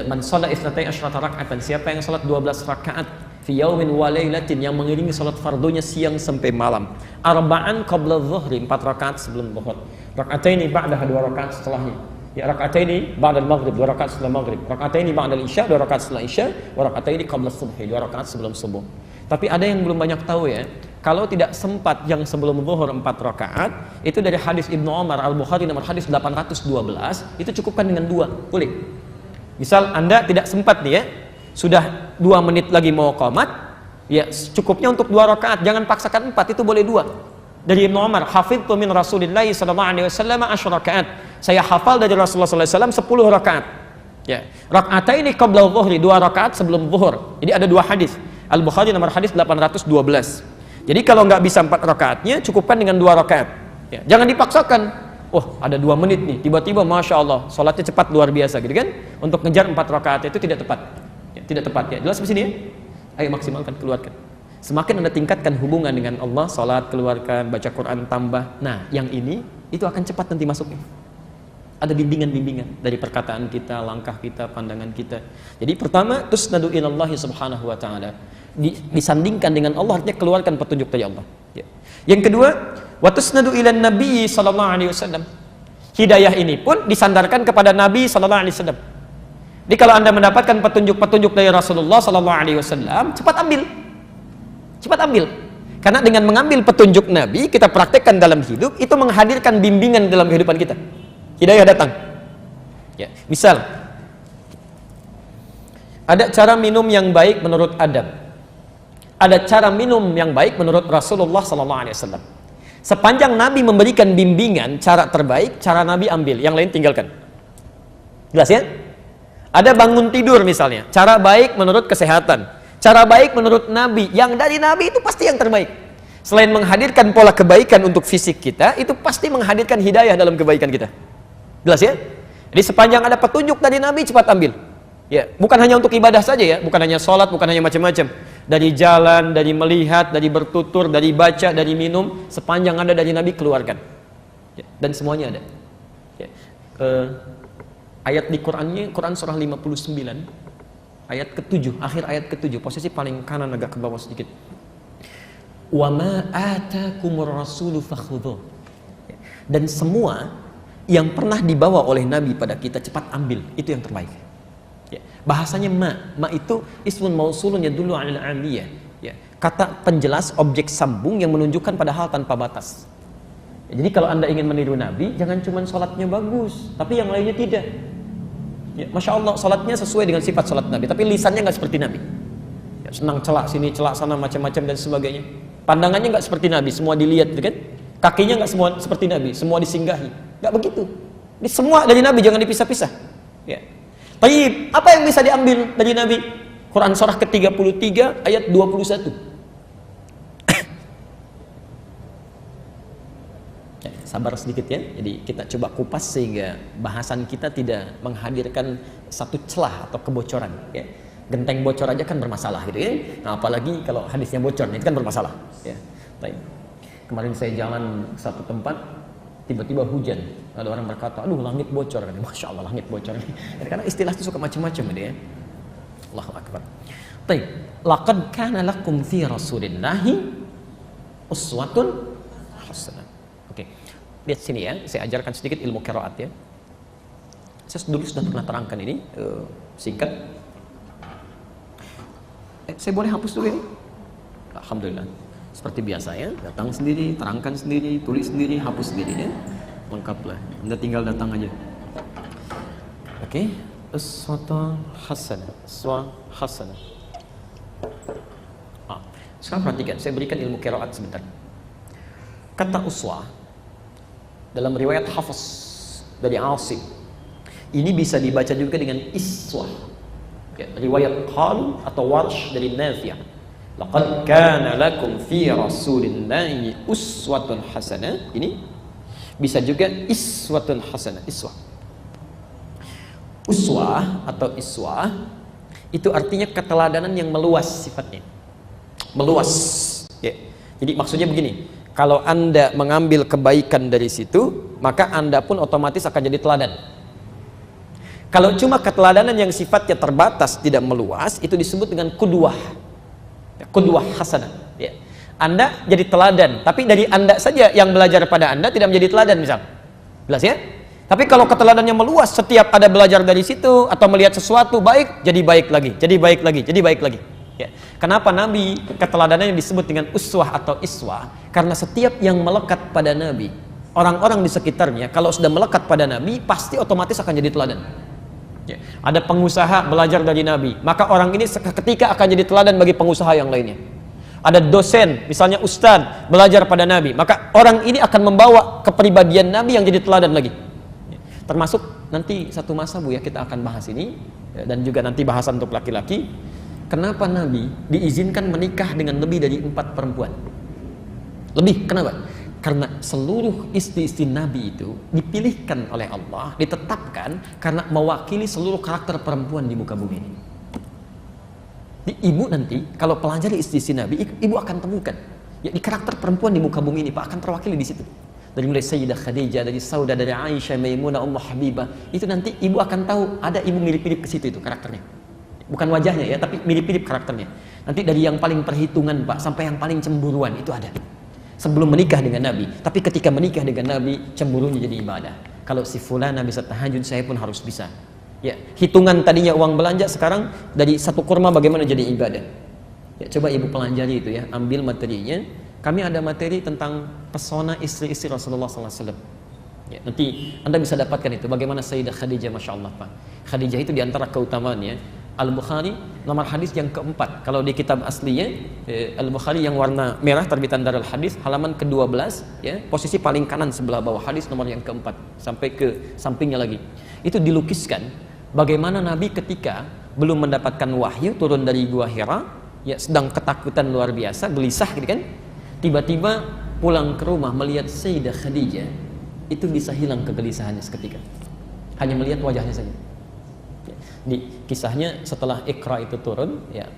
man shalla 12 raka'atan, siapa yang salat 12 rakaat fi yaumin wa lailatin, yang mengiringi salat fardunya siang sampai malam. Arba'an qabla dhuhri, 4 rakaat sebelum zuhur. Raka'ataini ba'daha, 2 rakaat setelahnya. Ya, raka'ataini ba'da al-maghrib, 2 rakaat setelah maghrib. Raka'ataini ba'da al-isya, 2 rakaat setelah isya. Wa raka'ataini qabla subhi, 2 rakaat sebelum subuh. Tapi ada yang belum banyak tahu ya. Kalau tidak sempat yang sebelum zuhur 4 rakaat, itu dari hadis Ibnu Umar, Al-Bukhari nomor hadis 812, itu cukupkan dengan 2, boleh. Misal Anda tidak sempat nih ya, sudah 2 menit lagi mau qomat, ya cukupnya untuk 2 rakaat, jangan paksakan 4, itu boleh 2. Dari Ibnu Umar, hafidtu min Rasulillahi sallallahu alaihi wasallam 10 rakaat. Saya hafal dari Rasulullah sallallahu alaihi wasallam 10 rakaat. Ya, raka'ataini qabla dhuhri, 2 rakaat sebelum zuhur. Jadi ada 2 hadis. Al-Bukhari nomor hadis 812. Jadi kalau nggak bisa 4 rakaatnya, cukupkan dengan 2 rakaat. Ya, jangan dipaksakan. Oh, ada 2 menit nih, tiba-tiba Masya Allah, sholatnya cepat luar biasa gitu kan. Untuk ngejar 4 rakaat itu tidak tepat. Ya, tidak tepat ya. Jelas di sini ya? Ayo maksimalkan, keluarkan. Semakin Anda tingkatkan hubungan dengan Allah, sholat, keluarkan, baca Quran, tambah. Nah, yang ini, itu akan cepat nanti masuknya. Ada bimbingan-bimbingan dari perkataan kita, langkah kita, pandangan kita. Jadi pertama, tusnadu ilallahi subhanahu wa ta'ala. Disandingkan dengan Allah, artinya keluarkan petunjuk dari Allah. Ya. Yang kedua, wa tusnadu ilan nabi sallallahu alaihi wasallam. Hidayah ini pun disandarkan kepada Nabi sallallahu alaihi wasallam. Jadi kalau Anda mendapatkan petunjuk-petunjuk dari Rasulullah sallallahu alaihi wasallam, cepat ambil. Cepat ambil. Karena dengan mengambil petunjuk Nabi, kita praktekkan dalam hidup, itu menghadirkan bimbingan dalam kehidupan kita. Hidayah datang. Ya, misal ada cara minum yang baik menurut Adam. Ada cara minum yang baik menurut Rasulullah sallallahu alaihi wasallam. Sepanjang Nabi memberikan bimbingan cara terbaik, cara Nabi ambil, yang lain tinggalkan. Jelas ya? Ada bangun tidur misalnya, cara baik menurut kesehatan, cara baik menurut Nabi, yang dari Nabi itu pasti yang terbaik. Selain menghadirkan pola kebaikan untuk fisik kita, itu pasti menghadirkan hidayah dalam kebaikan kita. Jelas ya? Jadi sepanjang ada petunjuk dari Nabi, cepat ambil. Ya, bukan hanya untuk ibadah saja ya, bukan hanya sholat, bukan hanya macam-macam. Dari jalan, dari melihat, dari bertutur, dari baca, dari minum, sepanjang ada dari Nabi, keluarkan. Ya, dan semuanya ada. Ya. Ayat di Qurannya, Quran surah 59, ayat ke-7, akhir ayat ke-7, posisi paling kanan agak ke bawah sedikit. Wa ma atakumur rasulu fakhudhu. Dan semua yang pernah dibawa oleh Nabi pada kita, cepat ambil, itu yang terbaik. Ya. Bahasanya ma itu ismun mausulun yadullu 'alal 'aliyah. Ya. Kata penjelas objek sambung yang menunjukkan pada hal tanpa batas. Ya, jadi kalau Anda ingin meniru Nabi, jangan cuma sholatnya bagus, tapi yang lainnya tidak. Ya, Masya Allah, salatnya sesuai dengan sifat salat Nabi, tapi lisannya nggak seperti Nabi. Ya, senang celak sini, celak sana, macam-macam dan sebagainya. Pandangannya nggak seperti Nabi, semua dilihat, gitu kan? Kakinya nggak semua seperti Nabi, semua disinggahi. Nggak begitu. Ini semua dari Nabi, jangan dipisah-pisah. Ya. Tapi apa yang bisa diambil dari Nabi? Quran surah ke-33 ayat 21. Ya, sabar sedikit ya. Jadi kita coba kupas sehingga bahasan kita tidak menghadirkan satu celah atau kebocoran. Ya. Genteng bocor aja kan bermasalah gitu ya. Nah, apalagi kalau hadisnya bocor, itu kan bermasalah. Ya. Baik. Kemarin saya jalan ke satu tempat, tiba-tiba hujan. Ada orang berkata, aduh langit bocor. Masya Allah langit bocor. Karena istilah itu suka macam-macam gitu ya. Allahu Akbar. Baik. Laqad kana lakum fi Rasulillahi uswatun hasanah. Oke. Lihat sini ya, saya ajarkan sedikit ilmu qiraat ya. Saya dulu sudah pernah terangkan ini, singkat. Saya boleh hapus dulu ini? Alhamdulillah. Seperti biasa ya, datang sendiri, terangkan sendiri, tulis sendiri, hapus sendiri ya. Lengkaplah. Anda tinggal datang aja. Oke. Uswatun hasanah. Uswah hasanah. Sekarang perhatikan, saya berikan ilmu qiraat sebentar. Kata uswah dalam riwayat Hafs dari Asim, ini bisa dibaca juga dengan iswah. Ya, riwayat Qal atau Warsh dari Nafi'. Laqad kana lakum fi Rasulillahi uswatun hasanah. Ini bisa juga iswatun hasanah, iswah. Uswah atau iswah itu artinya keteladanan yang meluas sifatnya. Meluas. Ya. Jadi maksudnya begini, kalau Anda mengambil kebaikan dari situ, maka Anda pun otomatis akan jadi teladan. Kalau cuma keteladanan yang sifatnya terbatas, tidak meluas, itu disebut dengan qudwah. Ya, qudwah hasanah. Ya. Anda jadi teladan, tapi dari Anda saja yang belajar pada Anda tidak menjadi teladan misal. Jelas ya? Tapi kalau keteladanannya meluas, setiap ada belajar dari situ atau melihat sesuatu baik, jadi baik lagi, jadi baik lagi, jadi baik lagi. Ya. Kenapa Nabi keteladanannya disebut dengan uswah atau iswah? Karena setiap yang melekat pada Nabi, orang-orang di sekitarnya kalau sudah melekat pada Nabi, pasti otomatis akan jadi teladan. Ya. Ada pengusaha belajar dari Nabi, maka orang ini seketika akan jadi teladan bagi pengusaha yang lainnya. Ada dosen, misalnya ustadz, belajar pada Nabi, maka orang ini akan membawa kepribadian Nabi yang jadi teladan lagi. Ya. Termasuk nanti satu masa Bu ya, kita akan bahas ini, ya, dan juga nanti bahasan untuk laki-laki. Kenapa Nabi diizinkan menikah dengan lebih dari 4 perempuan? Lebih, kenapa? Karena seluruh istri-istri Nabi itu dipilihkan oleh Allah, ditetapkan karena mewakili seluruh karakter perempuan di muka bumi ini. Ibu nanti kalau pelajari istri-istri Nabi, ibu akan temukan ya, di karakter perempuan di muka bumi ini Pak akan terwakili di situ. Dari mulai Sayyidah Khadijah, dari Saudah, dari Aisyah, Maimunah, Ummu Habibah, itu nanti ibu akan tahu ada ibu mirip-mirip ke situ itu karakternya. Bukan wajahnya ya, tapi mirip-mirip karakternya. Nanti dari yang paling perhitungan Pak sampai yang paling cemburuan itu ada. Sebelum menikah dengan Nabi, tapi ketika menikah dengan Nabi, cemburunya jadi ibadah. Kalau si fulana bisa tahajud, saya pun harus bisa. Ya, hitungan tadinya uang belanja, sekarang dari satu kurma bagaimana jadi ibadah. Ya, coba ibu pelajari itu ya, ambil materinya. Kami ada materi tentang pesona istri-istri Rasulullah SAW. Ya, nanti Anda bisa dapatkan itu. Bagaimana Sayyidah Khadijah, Masya Allah Pak. Khadijah itu diantara keutamaannya. Al-Bukhari nomor hadis yang keempat. Kalau di kitab aslinya Al-Bukhari yang warna merah terbitan Darul Hadis halaman ke-12 ya, posisi paling kanan sebelah bawah hadis nomor yang keempat sampai ke sampingnya lagi. Itu dilukiskan bagaimana Nabi ketika belum mendapatkan wahyu turun dari Gua Hira ya, sedang ketakutan luar biasa, gelisah gitu kan. Tiba-tiba pulang ke rumah melihat Sayyidah Khadijah, itu bisa hilang kegelisahannya seketika. Hanya melihat wajahnya saja. Di kisahnya setelah Iqra itu turun ya,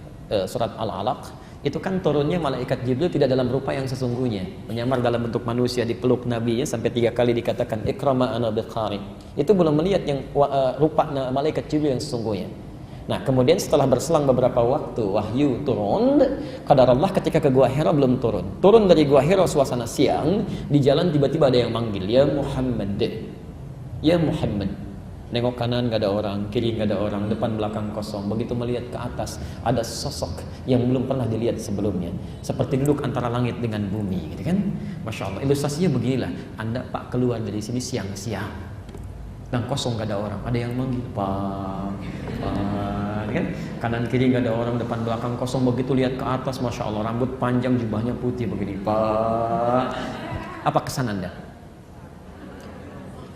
surat Al-Alaq itu kan turunnya malaikat Jibril tidak dalam rupa yang sesungguhnya, menyamar dalam bentuk manusia, dipeluk Nabi ya, sampai 3 kali dikatakan Iqra ma ana biqari. Itu belum melihat yang rupa malaikat Jibril yang sesungguhnya. Nah, kemudian setelah berselang beberapa waktu wahyu turun, qadar Allah ketika ke Gua Hira belum turun. Turun dari Gua Hira suasana siang, di jalan tiba-tiba ada yang manggil, "Ya Muhammad." Ya Muhammad. Nengok kanan gak ada orang, kiri gak ada orang, depan belakang kosong. Begitu melihat ke atas, ada sosok yang belum pernah dilihat sebelumnya, seperti duduk antara langit dengan bumi, gitu kan? Masya Allah. Ilustrasinya beginilah, Anda Pak keluar dari sini siang-siang, Dan kosong, gak ada orang. Ada yang manggil, Pak, kan? Kanan kiri gak ada orang, depan belakang kosong. Begitu lihat ke atas, Masya Allah, rambut panjang, jubahnya putih begini, Pak. Apa kesan Anda?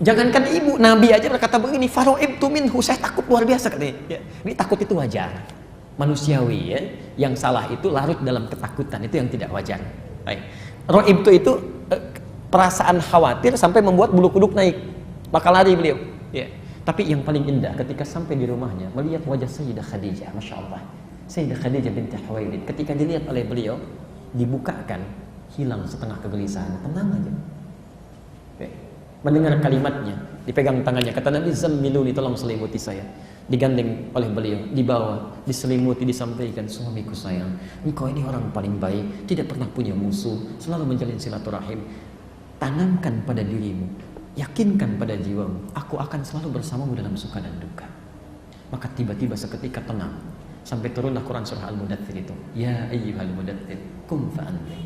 Jangankan ibu, Nabi aja berkata begini, faro'ibtu minhu, saya takut luar biasa katanya. Ya, ini takut itu wajar, manusiawi ya. Yang salah itu larut dalam ketakutan, itu yang tidak wajar. Baik. Ro'ibtu itu perasaan khawatir sampai membuat bulu kuduk naik, bakal lari beliau. Ya. Tapi yang paling indah ketika sampai di rumahnya melihat wajah Sayyidah Khadijah, Masya Allah. Sayyidah Khadijah binti Khuwailid, ketika dilihat oleh beliau, dibukakan, hilang setengah kegelisahan, tenang aja. Ya. Mendengar kalimatnya, dipegang tangannya, kata Nabi, zammiluni, tolong selimuti saya. Digandeng oleh beliau, dibawa, diselimuti, disampaikan, suamiku sayang, engkau ini orang paling baik, tidak pernah punya musuh, selalu menjalin silaturahim. Tanamkan pada dirimu, yakinkan pada jiwamu, aku akan selalu bersamamu dalam suka dan duka. Maka tiba-tiba seketika tenang, sampai turunlah Quran surah Al-Mudaththir itu, ya ayyuhal mudaththir qum fa'anzir.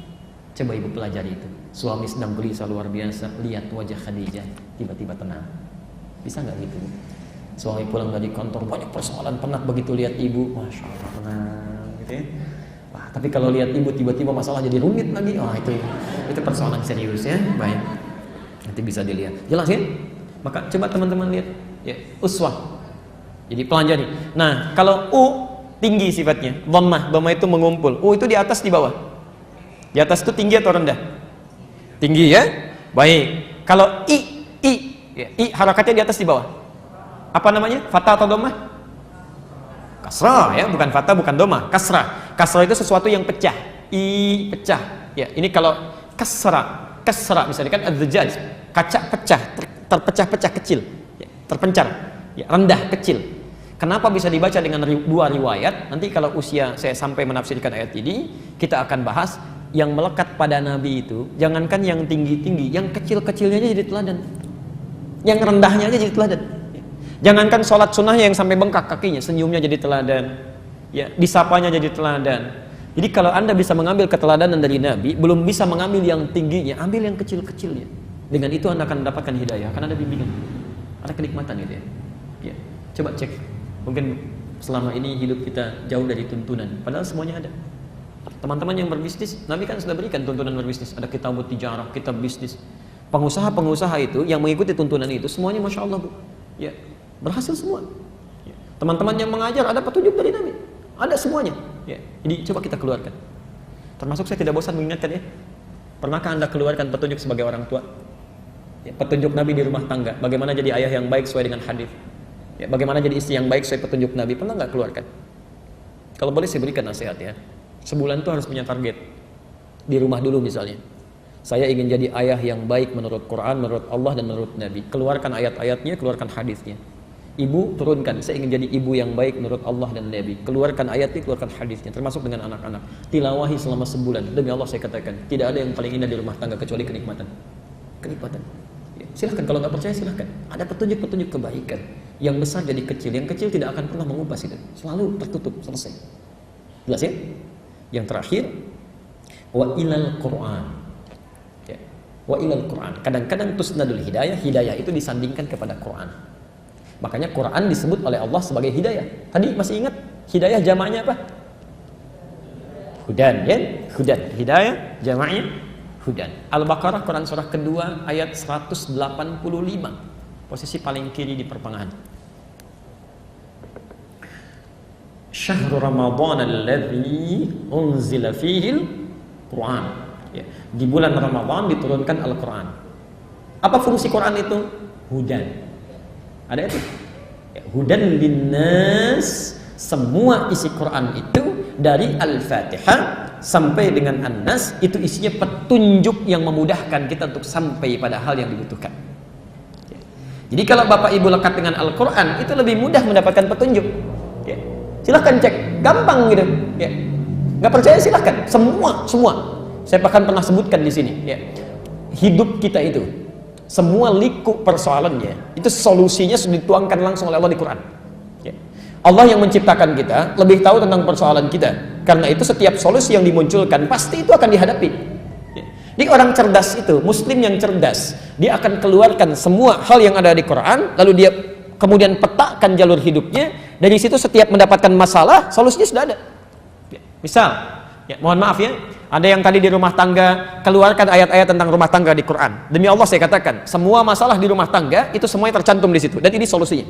Coba ibu pelajari itu. Suami sedang gelisah luar biasa, lihat wajah Khadijah, tiba-tiba tenang. Bisa nggak gitu? Suami pulang dari kantor, banyak persoalan, penat begitu lihat ibu, Masya Allah, tenang gitu ya. Wah, tapi kalau lihat ibu tiba-tiba masalah jadi rumit lagi, wah itu persoalan serius ya. Baik, nanti bisa dilihat. Jelas ya? Maka coba teman-teman lihat, ya, uswah. Jadi pelajari. Nah, kalau U tinggi sifatnya, dhammah itu mengumpul. U itu di atas di bawah. Di atas itu tinggi atau rendah? Tinggi ya? Baik. Kalau ya, I harakatnya di atas di bawah. Apa namanya? Fathah atau dhammah? Kasrah ya, bukan fathah, bukan dhammah, kasrah. Kasrah itu sesuatu yang pecah. I pecah. Ya, ini kalau kasrah misalnya kan az-zujaj, kaca pecah, terpecah-pecah kecil, ya, terpencar, ya, rendah kecil. Kenapa bisa dibaca dengan dua riwayat? Nanti kalau usia saya sampai menafsirkan ayat ini, kita akan bahas. Yang melekat pada Nabi itu, jangankan yang tinggi-tinggi, yang kecil-kecilnya aja jadi teladan, yang rendahnya aja jadi teladan. Jangankan sholat sunnahnya yang sampai bengkak kakinya, senyumnya jadi teladan, ya, disapanya jadi teladan. Jadi kalau Anda bisa mengambil keteladanan dari Nabi, belum bisa mengambil yang tingginya, ambil yang kecil-kecilnya. Dengan itu Anda akan mendapatkan hidayah, akan ada bimbingan, ada kenikmatan gitu ya. Ya. Coba cek, mungkin selama ini hidup kita jauh dari tuntunan, padahal semuanya ada. Teman-teman yang berbisnis, Nabi kan sudah berikan tuntunan berbisnis. Ada kitab tijarah, kitab bisnis. Pengusaha-pengusaha itu yang mengikuti tuntunan itu semuanya Masya Allah, Bu. Ya, berhasil semua. Ya. Teman-teman yang mengajar ada petunjuk dari Nabi. Ada semuanya. Ya. Jadi coba kita keluarkan. Termasuk saya tidak bosan mengingatkan ya. Pernahkah Anda keluarkan petunjuk sebagai orang tua? Ya, petunjuk Nabi di rumah tangga. Bagaimana jadi ayah yang baik sesuai dengan hadis. Ya, bagaimana jadi istri yang baik sesuai petunjuk Nabi. Pernah nggak keluarkan? Kalau boleh saya berikan nasihat ya. Sebulan tuh harus punya target. Di rumah dulu misalnya. Saya ingin jadi ayah yang baik menurut Quran, menurut Allah dan menurut Nabi. Keluarkan ayat-ayatnya, keluarkan hadisnya. Ibu turunkan, saya ingin jadi ibu yang baik menurut Allah dan Nabi. Keluarkan ayatnya, keluarkan hadisnya, termasuk dengan anak-anak. Tilawahi selama sebulan. Demi Allah saya katakan, tidak ada yang paling indah di rumah tangga kecuali kenikmatan. Kenikmatan. Ya, silahkan, kalau nggak percaya silahkan. Ada petunjuk-petunjuk kebaikan. Yang besar jadi kecil, yang kecil tidak akan pernah mengupas itu. Selalu tertutup, selesai. Jelas ya? Yang terakhir, wa ilal Quran. Ya. Wa ilal Quran. Kadang-kadang tusnadul hidayah, hidayah itu disandingkan kepada Quran. Makanya Quran disebut oleh Allah sebagai hidayah. Tadi masih ingat hidayah jamaknya apa? Hudan, ya? Hudan. Hidayah jamaknya hudan. Al-Baqarah Quran surah kedua ayat 185. Posisi paling kiri di pertengahan. Syahrul Ramadan alladzi unzila fihil Quran. Ya. Di bulan Ramadan diturunkan Al-Quran. Apa fungsi Quran itu? Hudan. Ada itu? Ya, hudan linnas. Semua isi Quran itu dari Al-Fatihah sampai dengan An-Nas itu isinya petunjuk yang memudahkan kita untuk sampai pada hal yang dibutuhkan. Ya. Jadi kalau Bapak Ibu lekat dengan Al-Quran itu lebih mudah mendapatkan petunjuk. Ya. Silahkan cek, gampang gitu. Ya. Nggak percaya silahkan, semua. Saya bahkan pernah sebutkan di sini. Ya. Hidup kita itu, semua liku persoalannya, itu solusinya sudah dituangkan langsung oleh Allah di Quran. Ya. Allah yang menciptakan kita lebih tahu tentang persoalan kita. Karena itu setiap solusi yang dimunculkan pasti itu akan dihadapi. Ya. Di orang cerdas itu, muslim yang cerdas, dia akan keluarkan semua hal yang ada di Quran, lalu dia kemudian petakan jalur hidupnya. Dari situ setiap mendapatkan masalah, solusinya sudah ada. Misal, ya, mohon maaf ya, ada yang tadi di rumah tangga, keluarkan ayat-ayat tentang rumah tangga di Quran. Demi Allah saya katakan, semua masalah di rumah tangga itu semuanya tercantum di situ, dan ini solusinya.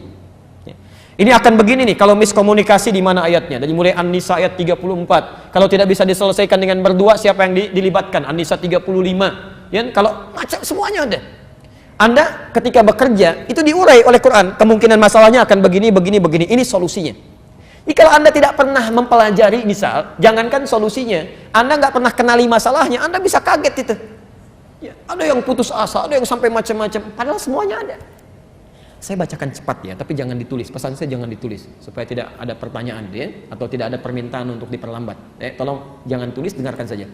Ya. Ini akan begini nih, kalau miskomunikasi di mana ayatnya? Dari mulai An-Nisa ayat 34. Kalau tidak bisa diselesaikan dengan berdua, siapa yang dilibatkan? An-Nisa 35. Ya, kalau macam semuanya ada. Anda ketika bekerja itu diurai oleh Quran, kemungkinan masalahnya akan begini, begini, begini. Ini solusinya. Jadi kalau Anda tidak pernah mempelajari, misal, jangankan solusinya, Anda nggak pernah kenali masalahnya, Anda bisa kaget itu. Ya, ada yang putus asa, ada yang sampai macam-macam, padahal semuanya ada. Saya bacakan cepat ya, tapi jangan ditulis. Pesan saya jangan ditulis, supaya tidak ada pertanyaan ya, atau tidak ada permintaan untuk diperlambat. Tolong jangan tulis, dengarkan saja.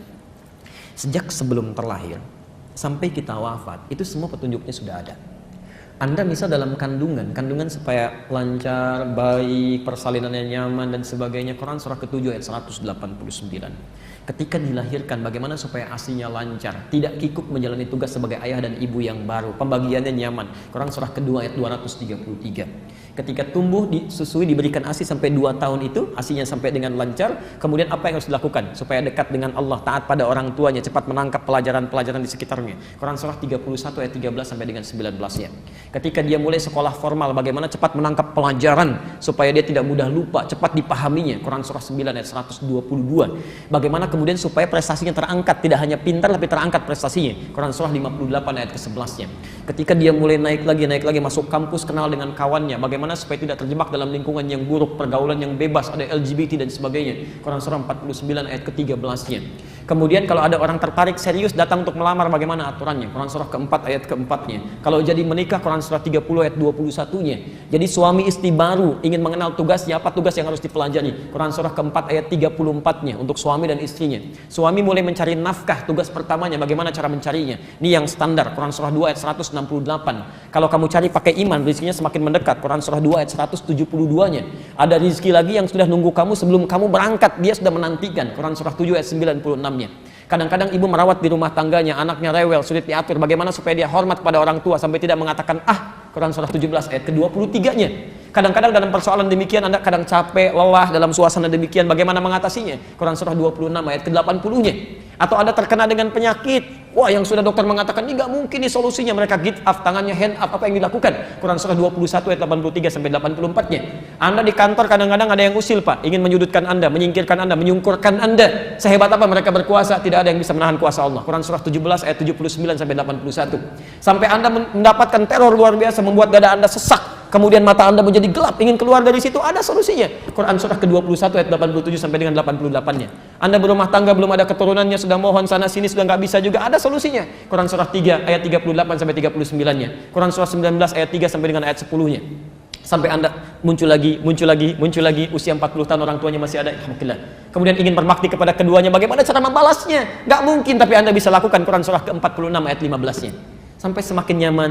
Sejak sebelum terlahir sampai kita wafat, itu semua petunjuknya sudah ada. Anda misal dalam kandungan supaya lancar, baik, persalinannya nyaman dan sebagainya, Quran surah ke-7 ayat 189. Ketika dilahirkan, bagaimana supaya ASI-nya lancar, tidak kikuk menjalani tugas sebagai ayah dan ibu yang baru, pembagiannya nyaman. Quran surah ke-2 ayat 233. Ketika tumbuh, disusui, diberikan ASI sampai 2 tahun itu, ASI-nya sampai dengan lancar, kemudian apa yang harus dilakukan supaya dekat dengan Allah, taat pada orang tuanya, cepat menangkap pelajaran-pelajaran di sekitarnya. Quran surah 31 ayat 13 sampai dengan 19-nya. Ketika dia mulai sekolah formal, bagaimana cepat menangkap pelajaran supaya dia tidak mudah lupa, cepat dipahaminya. Quran surah 9 ayat 122. Bagaimana kemudian supaya prestasinya terangkat, tidak hanya pintar tapi terangkat prestasinya. Quran surah 58 ayat ke-11-nya. Ketika dia mulai naik lagi masuk kampus, kenal dengan kawannya, bagaimana supaya tidak terjebak dalam lingkungan yang buruk, pergaulan yang bebas, ada LGBT dan sebagainya. Quran surah 49 ayat ke-13-nya. Kemudian kalau ada orang tertarik serius datang untuk melamar, bagaimana aturannya? Quran surah ke-4 ayat ke-4-nya. Kalau jadi menikah, Quran surah 30 ayat 21-nya. Jadi suami istri baru ingin mengenal tugasnya, apa tugas yang harus dipelajari? Quran surah ke-4 ayat 34-nya untuk suami dan istrinya. Suami mulai mencari nafkah, tugas pertamanya bagaimana cara mencarinya? Ini yang standar, Quran surah 2 ayat 168. Kalau kamu cari pakai iman, rezekinya semakin mendekat. Quran surah 2 ayat 172-nya. Ada rezeki lagi yang sudah nunggu kamu sebelum kamu berangkat, dia sudah menantikan. Quran surah 7 ayat 96-nya. Kadang-kadang ibu merawat di rumah tangganya, anaknya rewel, sulit diatur, bagaimana supaya dia hormat pada orang tua sampai tidak mengatakan Quran surah 17 ayat ke-23-nya. Kadang-kadang dalam persoalan demikian Anda kadang capek, lelah dalam suasana demikian, bagaimana mengatasinya? Quran surah 26 ayat ke-80-nya. Atau Anda terkena dengan penyakit, yang sudah dokter mengatakan ini nggak mungkin nih solusinya, mereka give up, tangannya hand up, apa yang dilakukan? Quran surah 21 ayat 83 sampai 84-nya. Anda di kantor kadang-kadang ada yang usil Pak, ingin menyudutkan Anda, menyingkirkan Anda, menyungkurkan Anda. Sehebat apa mereka berkuasa, tidak ada yang bisa menahan kuasa Allah. Quran surah 17 ayat 79 sampai 81. Sampai Anda mendapatkan teror luar biasa, membuat dada Anda sesak, kemudian mata Anda menjadi gelap, ingin keluar dari situ, ada solusinya. Quran surah ke-21 ayat 87 sampai dengan 88-nya. Anda berumah tangga belum ada keturunannya, sudah mohon sana sini sudah nggak bisa juga, ada solusinya. Quran surah 3 ayat 38 sampai 39-nya. Quran surah 19 ayat 3 sampai dengan ayat 10-nya. Sampai Anda muncul lagi, usia 40 tahun orang tuanya masih ada, alhamdulillah. Kemudian ingin berbakti kepada keduanya, bagaimana cara membalasnya? Nggak mungkin, tapi Anda bisa lakukan. Quran surah ke-46 ayat 15-nya. Sampai semakin nyaman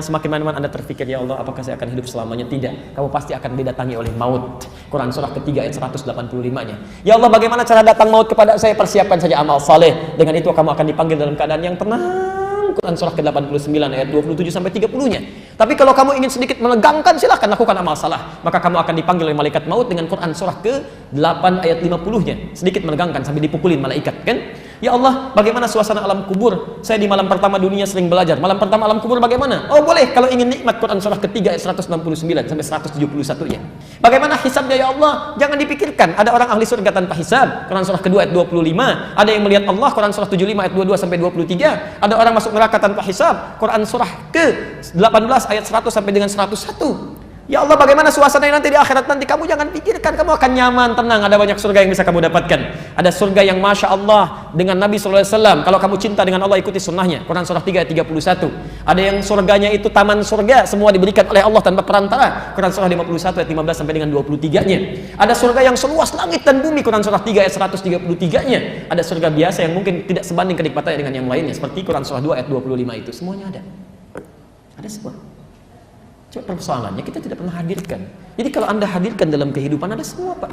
Anda terpikir, ya Allah, apakah saya akan hidup selamanya? Tidak, kamu pasti akan didatangi oleh maut. Quran surah ketiga ayat 185-nya. Ya Allah, bagaimana cara datang maut kepada saya? Persiapkan saja amal saleh. Dengan itu kamu akan dipanggil dalam keadaan yang tenang. Quran surah ke-89 ayat 27 sampai 30-nya. Tapi kalau kamu ingin sedikit menegangkan, silahkan lakukan amal salah. Maka kamu akan dipanggil oleh malaikat maut dengan Quran surah ke-8 ayat 50-nya. Sedikit menegangkan sampai dipukulin malaikat, kan? Ya Allah, bagaimana suasana alam kubur? Saya di malam pertama dunia sering belajar. Malam pertama alam kubur bagaimana? Oh boleh, kalau ingin nikmat, Quran surah ketiga ayat 169 sampai 171-nya. Bagaimana hisabnya ya Allah? Jangan dipikirkan. Ada orang ahli surga tanpa hisab. Quran surah kedua ayat 25. Ada yang melihat Allah. Quran surah 75 ayat 22 sampai 23. Ada orang masuk neraka tanpa hisab. Quran surah ke-18 ayat 100 sampai dengan 101. Ya Allah, bagaimana suasananya nanti di akhirat nanti? Kamu jangan pikirkan, kamu akan nyaman, tenang. Ada banyak surga yang bisa kamu dapatkan. Ada surga yang Masya Allah dengan Nabi SAW. Kalau kamu cinta dengan Allah, ikuti sunnahnya. Quran surah 3 ayat 31. Ada yang surganya itu taman surga, semua diberikan oleh Allah tanpa perantara. Quran surah 51 ayat 15 sampai dengan 23-nya. Ada surga yang seluas langit dan bumi. Quran surah 3 ayat 133-nya. Ada surga biasa yang mungkin tidak sebanding kenikmatannya dengan yang lainnya, seperti Quran surah 2 ayat 25 itu. Semuanya ada. Ada semua. Cuma persoalannya kita tidak pernah hadirkan. Jadi kalau Anda hadirkan dalam kehidupan, ada semua Pak.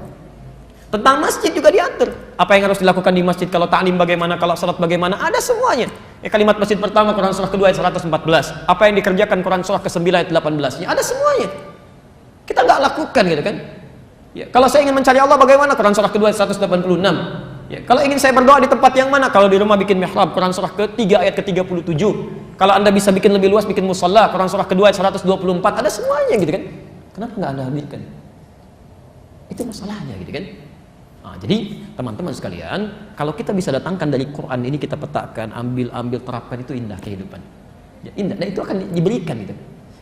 Tentang masjid juga diatur. Apa yang harus dilakukan di masjid, kalau ta'lim bagaimana, kalau salat bagaimana, ada semuanya. Kalimat masjid pertama Quran surah kedua ayat 114. Apa yang dikerjakan Quran surah ke-9 ayat 18. Ya, ada semuanya. Kita nggak lakukan gitu kan. Ya, kalau saya ingin mencari Allah bagaimana? Quran surah kedua ayat 186. Ya, kalau ingin saya berdoa di tempat yang mana? Kalau di rumah bikin mihrab, Quran surah ke-3 ayat ke-37. Kalau Anda bisa bikin lebih luas, bikin musalla, Quran surah kedua ayat 124. Ada semuanya gitu kan. Kenapa nggak Anda hadirkan? Itu masalahnya gitu kan. Nah, jadi teman-teman sekalian, kalau kita bisa datangkan dari Quran ini, kita petakan, ambil terapkan, itu indah kehidupan. Ya, indah, dan itu akan diberikan gitu.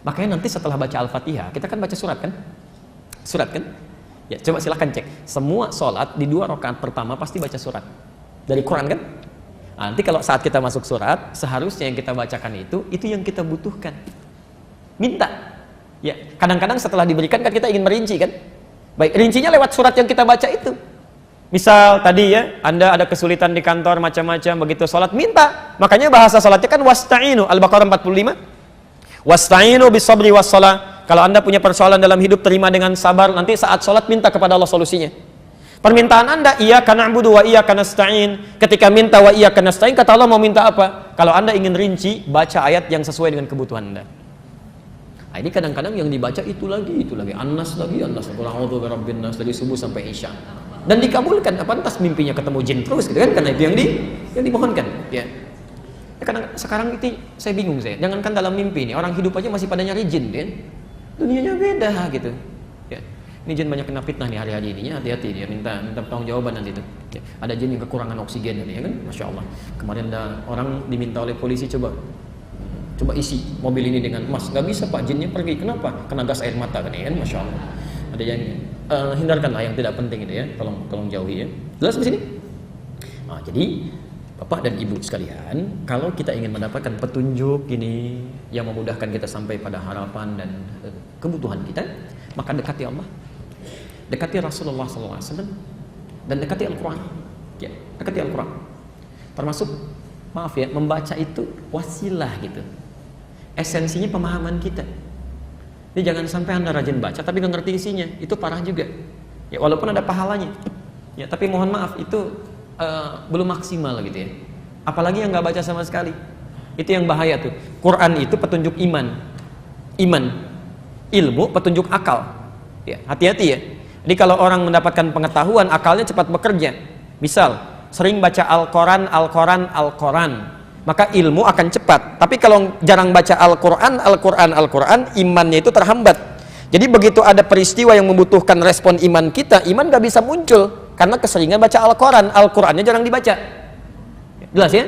Makanya nanti setelah baca Al-Fatihah, kita kan baca surat kan? Surat kan? Ya, coba silahkan cek. Semua sholat di 2 rakaat pertama pasti baca surat dari Quran kan? Nanti kalau saat kita masuk surat, seharusnya yang kita bacakan itu yang kita butuhkan. Minta. Ya, kadang-kadang setelah diberikan kan kita ingin merinci kan? Baik, rincinya lewat surat yang kita baca itu. Misal tadi ya, Anda ada kesulitan di kantor macam-macam, begitu sholat minta. Makanya bahasa sholatnya kan wasta'inu, Al-Baqarah 45. Wasta'inu bisabri wassalah. Kalau Anda punya persoalan dalam hidup, terima dengan sabar. Nanti saat sholat minta kepada Allah solusinya. Permintaan Anda, iyyaka na'budu wa iyyaka nasta'in. Ketika minta wa iyyaka nasta'in, kata Allah mau minta apa? Kalau Anda ingin rinci, baca ayat yang sesuai dengan kebutuhan Anda. Nah, ini kadang-kadang yang dibaca itu lagi. An-Nas lagi, An-Nas. Qul a'udzu birabbin nas dari subuh sampai isya. Dan dikabulkan. Pantas mimpinya ketemu jin terus gitu kan? Karena itu yang dimohonkan. Ya. Kadang sekarang itu saya bingung saya. Jangankan dalam mimpi ini, orang hidup aja masih pada nyari jin kan? Dunianya beda gitu. Ya. Ini jin banyak kena fitnah nih hari-hari ini, ya. Hati-hati dia minta pertanggung jawaban nanti itu. Ya. Ada jin yang kekurangan oksigen ya kan? Masya Allah. Kemarin ada orang diminta oleh polisi coba isi mobil ini dengan emas. Gak bisa Pak, jinnya pergi. Kenapa? Kena gas air mata kan ya? Masya Allah. Ada yang hindarkanlah yang tidak penting itu ya. Tolong jauhi ya. Jelas di sini? Nah, jadi Bapak dan Ibu sekalian, kalau kita ingin mendapatkan petunjuk ini yang memudahkan kita sampai pada harapan dan kebutuhan kita, maka dekati Allah, dekati Rasulullah SAW, dan dekati Al-Quran. Ya, dekati Al-Quran. Termasuk, maaf ya, membaca itu wasilah gitu. Esensinya pemahaman kita. Jadi jangan sampai Anda rajin baca tapi nggak ngerti isinya, itu parah juga. Ya, walaupun ada pahalanya. Ya, tapi mohon maaf itu belum maksimal gitu ya. Apalagi yang nggak baca sama sekali, itu yang bahaya tuh. Quran itu petunjuk iman, ilmu petunjuk akal. Ya, hati-hati ya. Jadi kalau orang mendapatkan pengetahuan, akalnya cepat bekerja. Misal sering baca Al-Quran, maka ilmu akan cepat. Tapi kalau jarang baca Al-Quran, imannya itu terhambat. Jadi begitu ada peristiwa yang membutuhkan respon iman kita, iman gak bisa muncul karena keseringan baca Al-Quran. Al-Qurannya jarang dibaca. Jelas ya?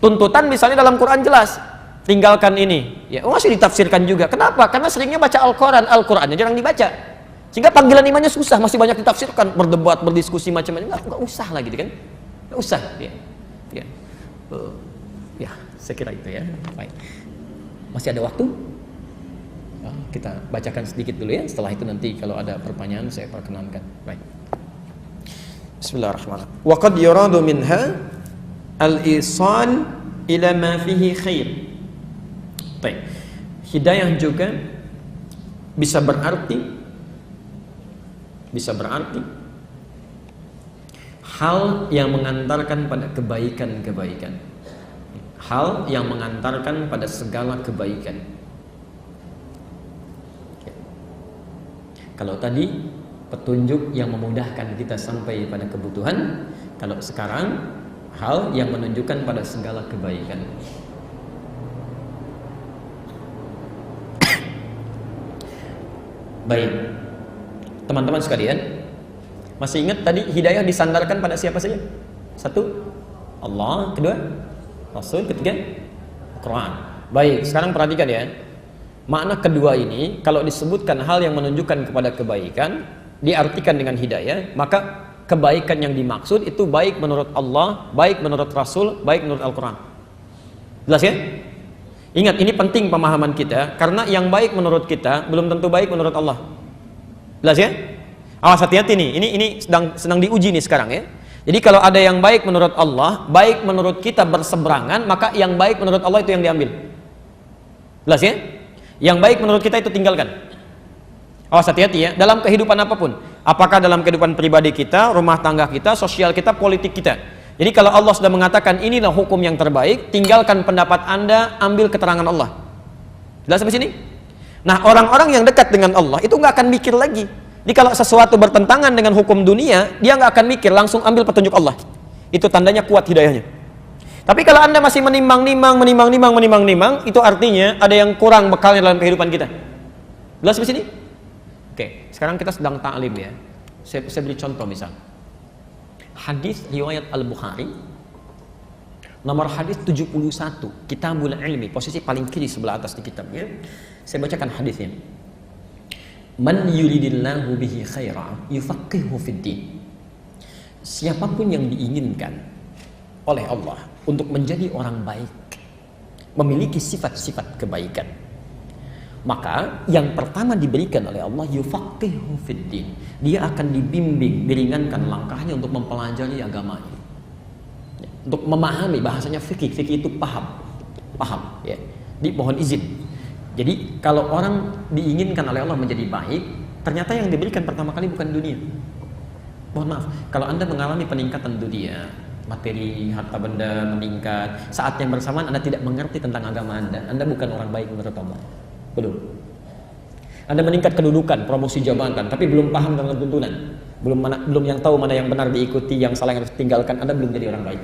Tuntutan misalnya dalam Quran jelas, tinggalkan ini. Ya, masih ditafsirkan juga. Kenapa? Karena seringnya baca Al-Qurannya jarang dibaca. Sehingga panggilan imannya susah, masih banyak ditafsirkan, berdebat, berdiskusi macam-macam. Nggak usah lah gitu kan? Nggak usah. Ya, saya kira itu ya. Baik. Masih ada waktu? Kita bacakan sedikit dulu ya. Setelah itu nanti kalau ada pertanyaan saya perkenankan. Baik. Bismillahirrahmanirrahim. Wa qad yuradu minha al-isal ila ma fihi khair. Baik. Hidayah juga bisa berarti hal yang mengantarkan pada kebaikan-kebaikan. Hal yang mengantarkan pada segala kebaikan. Kalau tadi petunjuk yang memudahkan kita sampai pada kebutuhan, kalau sekarang hal yang menunjukkan pada segala kebaikan. Baik, teman-teman sekalian, masih ingat tadi hidayah disandarkan pada siapa saja? Satu, Allah. Kedua, Rasul. Ketiga, Quran. Baik, sekarang perhatikan ya. Makna kedua ini, kalau disebutkan hal yang menunjukkan kepada kebaikan, diartikan dengan hidayah, maka kebaikan yang dimaksud itu baik menurut Allah, baik menurut Rasul, baik menurut Al-Quran. Jelas ya? Ingat, ini penting pemahaman kita, karena yang baik menurut kita belum tentu baik menurut Allah. Jelas ya? Awas, hati-hati nih, ini sedang diuji nih sekarang ya. Jadi kalau ada yang baik menurut Allah, baik menurut kita berseberangan, maka yang baik menurut Allah itu yang diambil. Jelas ya? Yang baik menurut kita itu tinggalkan. Awas, hati-hati ya, dalam kehidupan apapun. Apakah dalam kehidupan pribadi kita, rumah tangga kita, sosial kita, politik kita. Jadi kalau Allah sudah mengatakan inilah hukum yang terbaik, tinggalkan pendapat Anda, ambil keterangan Allah. Jelas sampai sini? Nah, orang-orang yang dekat dengan Allah itu nggak akan mikir lagi. Jadi kalau sesuatu bertentangan dengan hukum dunia, dia nggak akan mikir, langsung ambil petunjuk Allah. Itu tandanya kuat hidayahnya. Tapi kalau Anda masih menimbang-nimbang, itu artinya ada yang kurang bekalnya dalam kehidupan kita. Jelas sampai sini? Oke, sekarang kita sedang ta'lim ya. Saya beri contoh misal. Hadis riwayat Al-Bukhari nomor hadis 71, Kitabul Ilmi, posisi paling kiri sebelah atas di kitabnya. Saya bacakan hadisnya. Man yuridillahu bihi khaira yufaqihu fid din. Siapapun yang diinginkan oleh Allah untuk menjadi orang baik, memiliki sifat-sifat kebaikan, maka yang pertama diberikan oleh Allah yufaqihu fid din. Dia akan dibimbing, diringankan langkahnya untuk mempelajari agamanya. Untuk memahami, bahasanya fikih. Fikih itu paham ya. Mohon izin. Jadi kalau orang diinginkan oleh Allah menjadi baik, ternyata yang diberikan pertama kali bukan dunia. Mohon maaf, kalau Anda mengalami peningkatan dunia, materi, harta benda meningkat, saat yang bersamaan Anda tidak mengerti tentang agama Anda bukan orang baik menurut Allah. Belum. Anda meningkat kedudukan, promosi jabatan, tapi belum paham dengan tuntunan, belum yang tahu mana yang benar diikuti, yang salah yang harus tinggalkan, Anda belum jadi orang baik.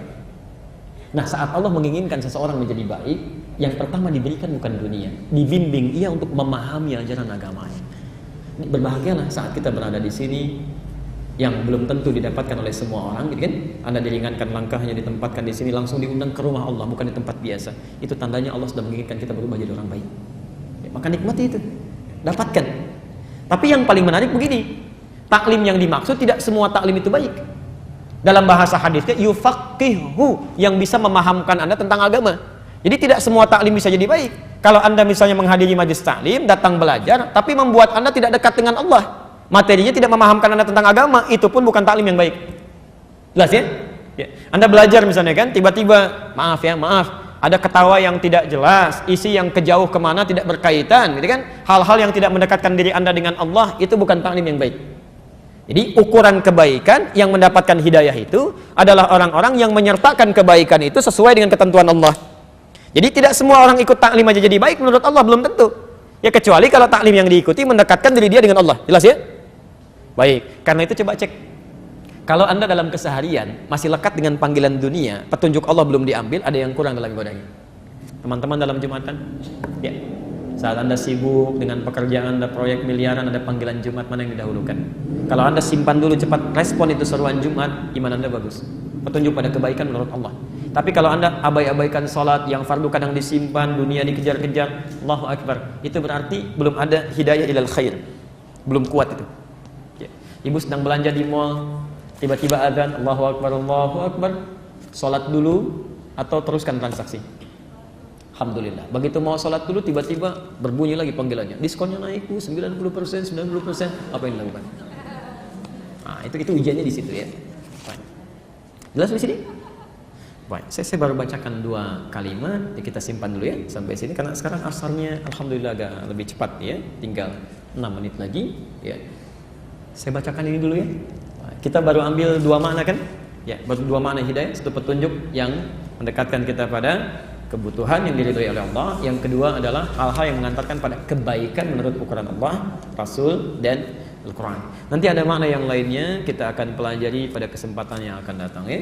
Nah, saat Allah menginginkan seseorang menjadi baik, yang pertama diberikan bukan dunia, dibimbing ia untuk memahami ajaran agamanya. Berbahagialah saat kita berada di sini, yang belum tentu didapatkan oleh semua orang, gitu kan? Anda diringankan langkahnya, ditempatkan di sini, langsung diundang ke rumah Allah, bukan di tempat biasa. Itu tandanya Allah sudah menginginkan kita berubah jadi orang baik. Ya, maka nikmati itu, dapatkan. Tapi yang paling menarik begini, taklim yang dimaksud tidak semua taklim itu baik. Dalam bahasa hadisnya yufaqihu, yang bisa memahamkan Anda tentang agama. Jadi tidak semua taklim bisa jadi baik. Kalau Anda misalnya menghadiri majelis taklim, datang belajar, tapi membuat Anda tidak dekat dengan Allah, materinya tidak memahamkan Anda tentang agama, itu pun bukan taklim yang baik. Jelas ya? Ya. Anda belajar misalnya kan, tiba-tiba maaf, ada ketawa yang tidak jelas, isi yang kejauh kemana tidak berkaitan, gitu kan? Hal-hal yang tidak mendekatkan diri Anda dengan Allah, itu bukan taklim yang baik. Jadi ukuran kebaikan yang mendapatkan hidayah itu adalah orang-orang yang menyertakan kebaikan itu sesuai dengan ketentuan Allah. Jadi tidak semua orang ikut taklim aja jadi baik menurut Allah, belum tentu. Ya kecuali kalau taklim yang diikuti mendekatkan diri dia dengan Allah. Jelas ya? Baik, karena itu coba cek. Kalau Anda dalam keseharian masih lekat dengan panggilan dunia, petunjuk Allah belum diambil, ada yang kurang dalam ibadahnya. Teman-teman dalam Jumatan, ya. Saat Anda sibuk dengan pekerjaan, ada proyek miliaran, ada panggilan Jumat, mana yang didahulukan? Kalau Anda simpan dulu cepat, respon itu seruan Jumat, iman Anda bagus. Petunjuk pada kebaikan menurut Allah. Tapi kalau Anda abai-abaikan sholat, yang fardu kadang disimpan, dunia dikejar-kejar, Allahu Akbar, itu berarti belum ada hidayah ilal khair. Belum kuat itu. Ya. Ibu sedang belanja di mall, tiba-tiba adzan, Allahu Akbar, sholat dulu atau teruskan transaksi. Alhamdulillah. Begitu mau sholat dulu, tiba-tiba berbunyi lagi panggilannya. Diskonnya naik 90%, apa yang dilakukan? Nah, itu ujiannya di situ ya. Baik. Jelas di sini? Baik. Saya baru bacakan 2 kalimat, ya kita simpan dulu ya sampai sini karena sekarang asarnya alhamdulillah agak lebih cepat ya. Tinggal 6 menit lagi ya. Saya bacakan ini dulu ya. Kita baru ambil 2 makna kan? Ya, baru 2 makna hidayah, satu petunjuk yang mendekatkan kita pada kebutuhan yang diridhoi oleh Allah, yang kedua adalah hal-hal yang mengantarkan pada kebaikan menurut ukuran Allah, Rasul, dan Al-Quran. Nanti ada makna yang lainnya kita akan pelajari pada kesempatan yang akan datang ya.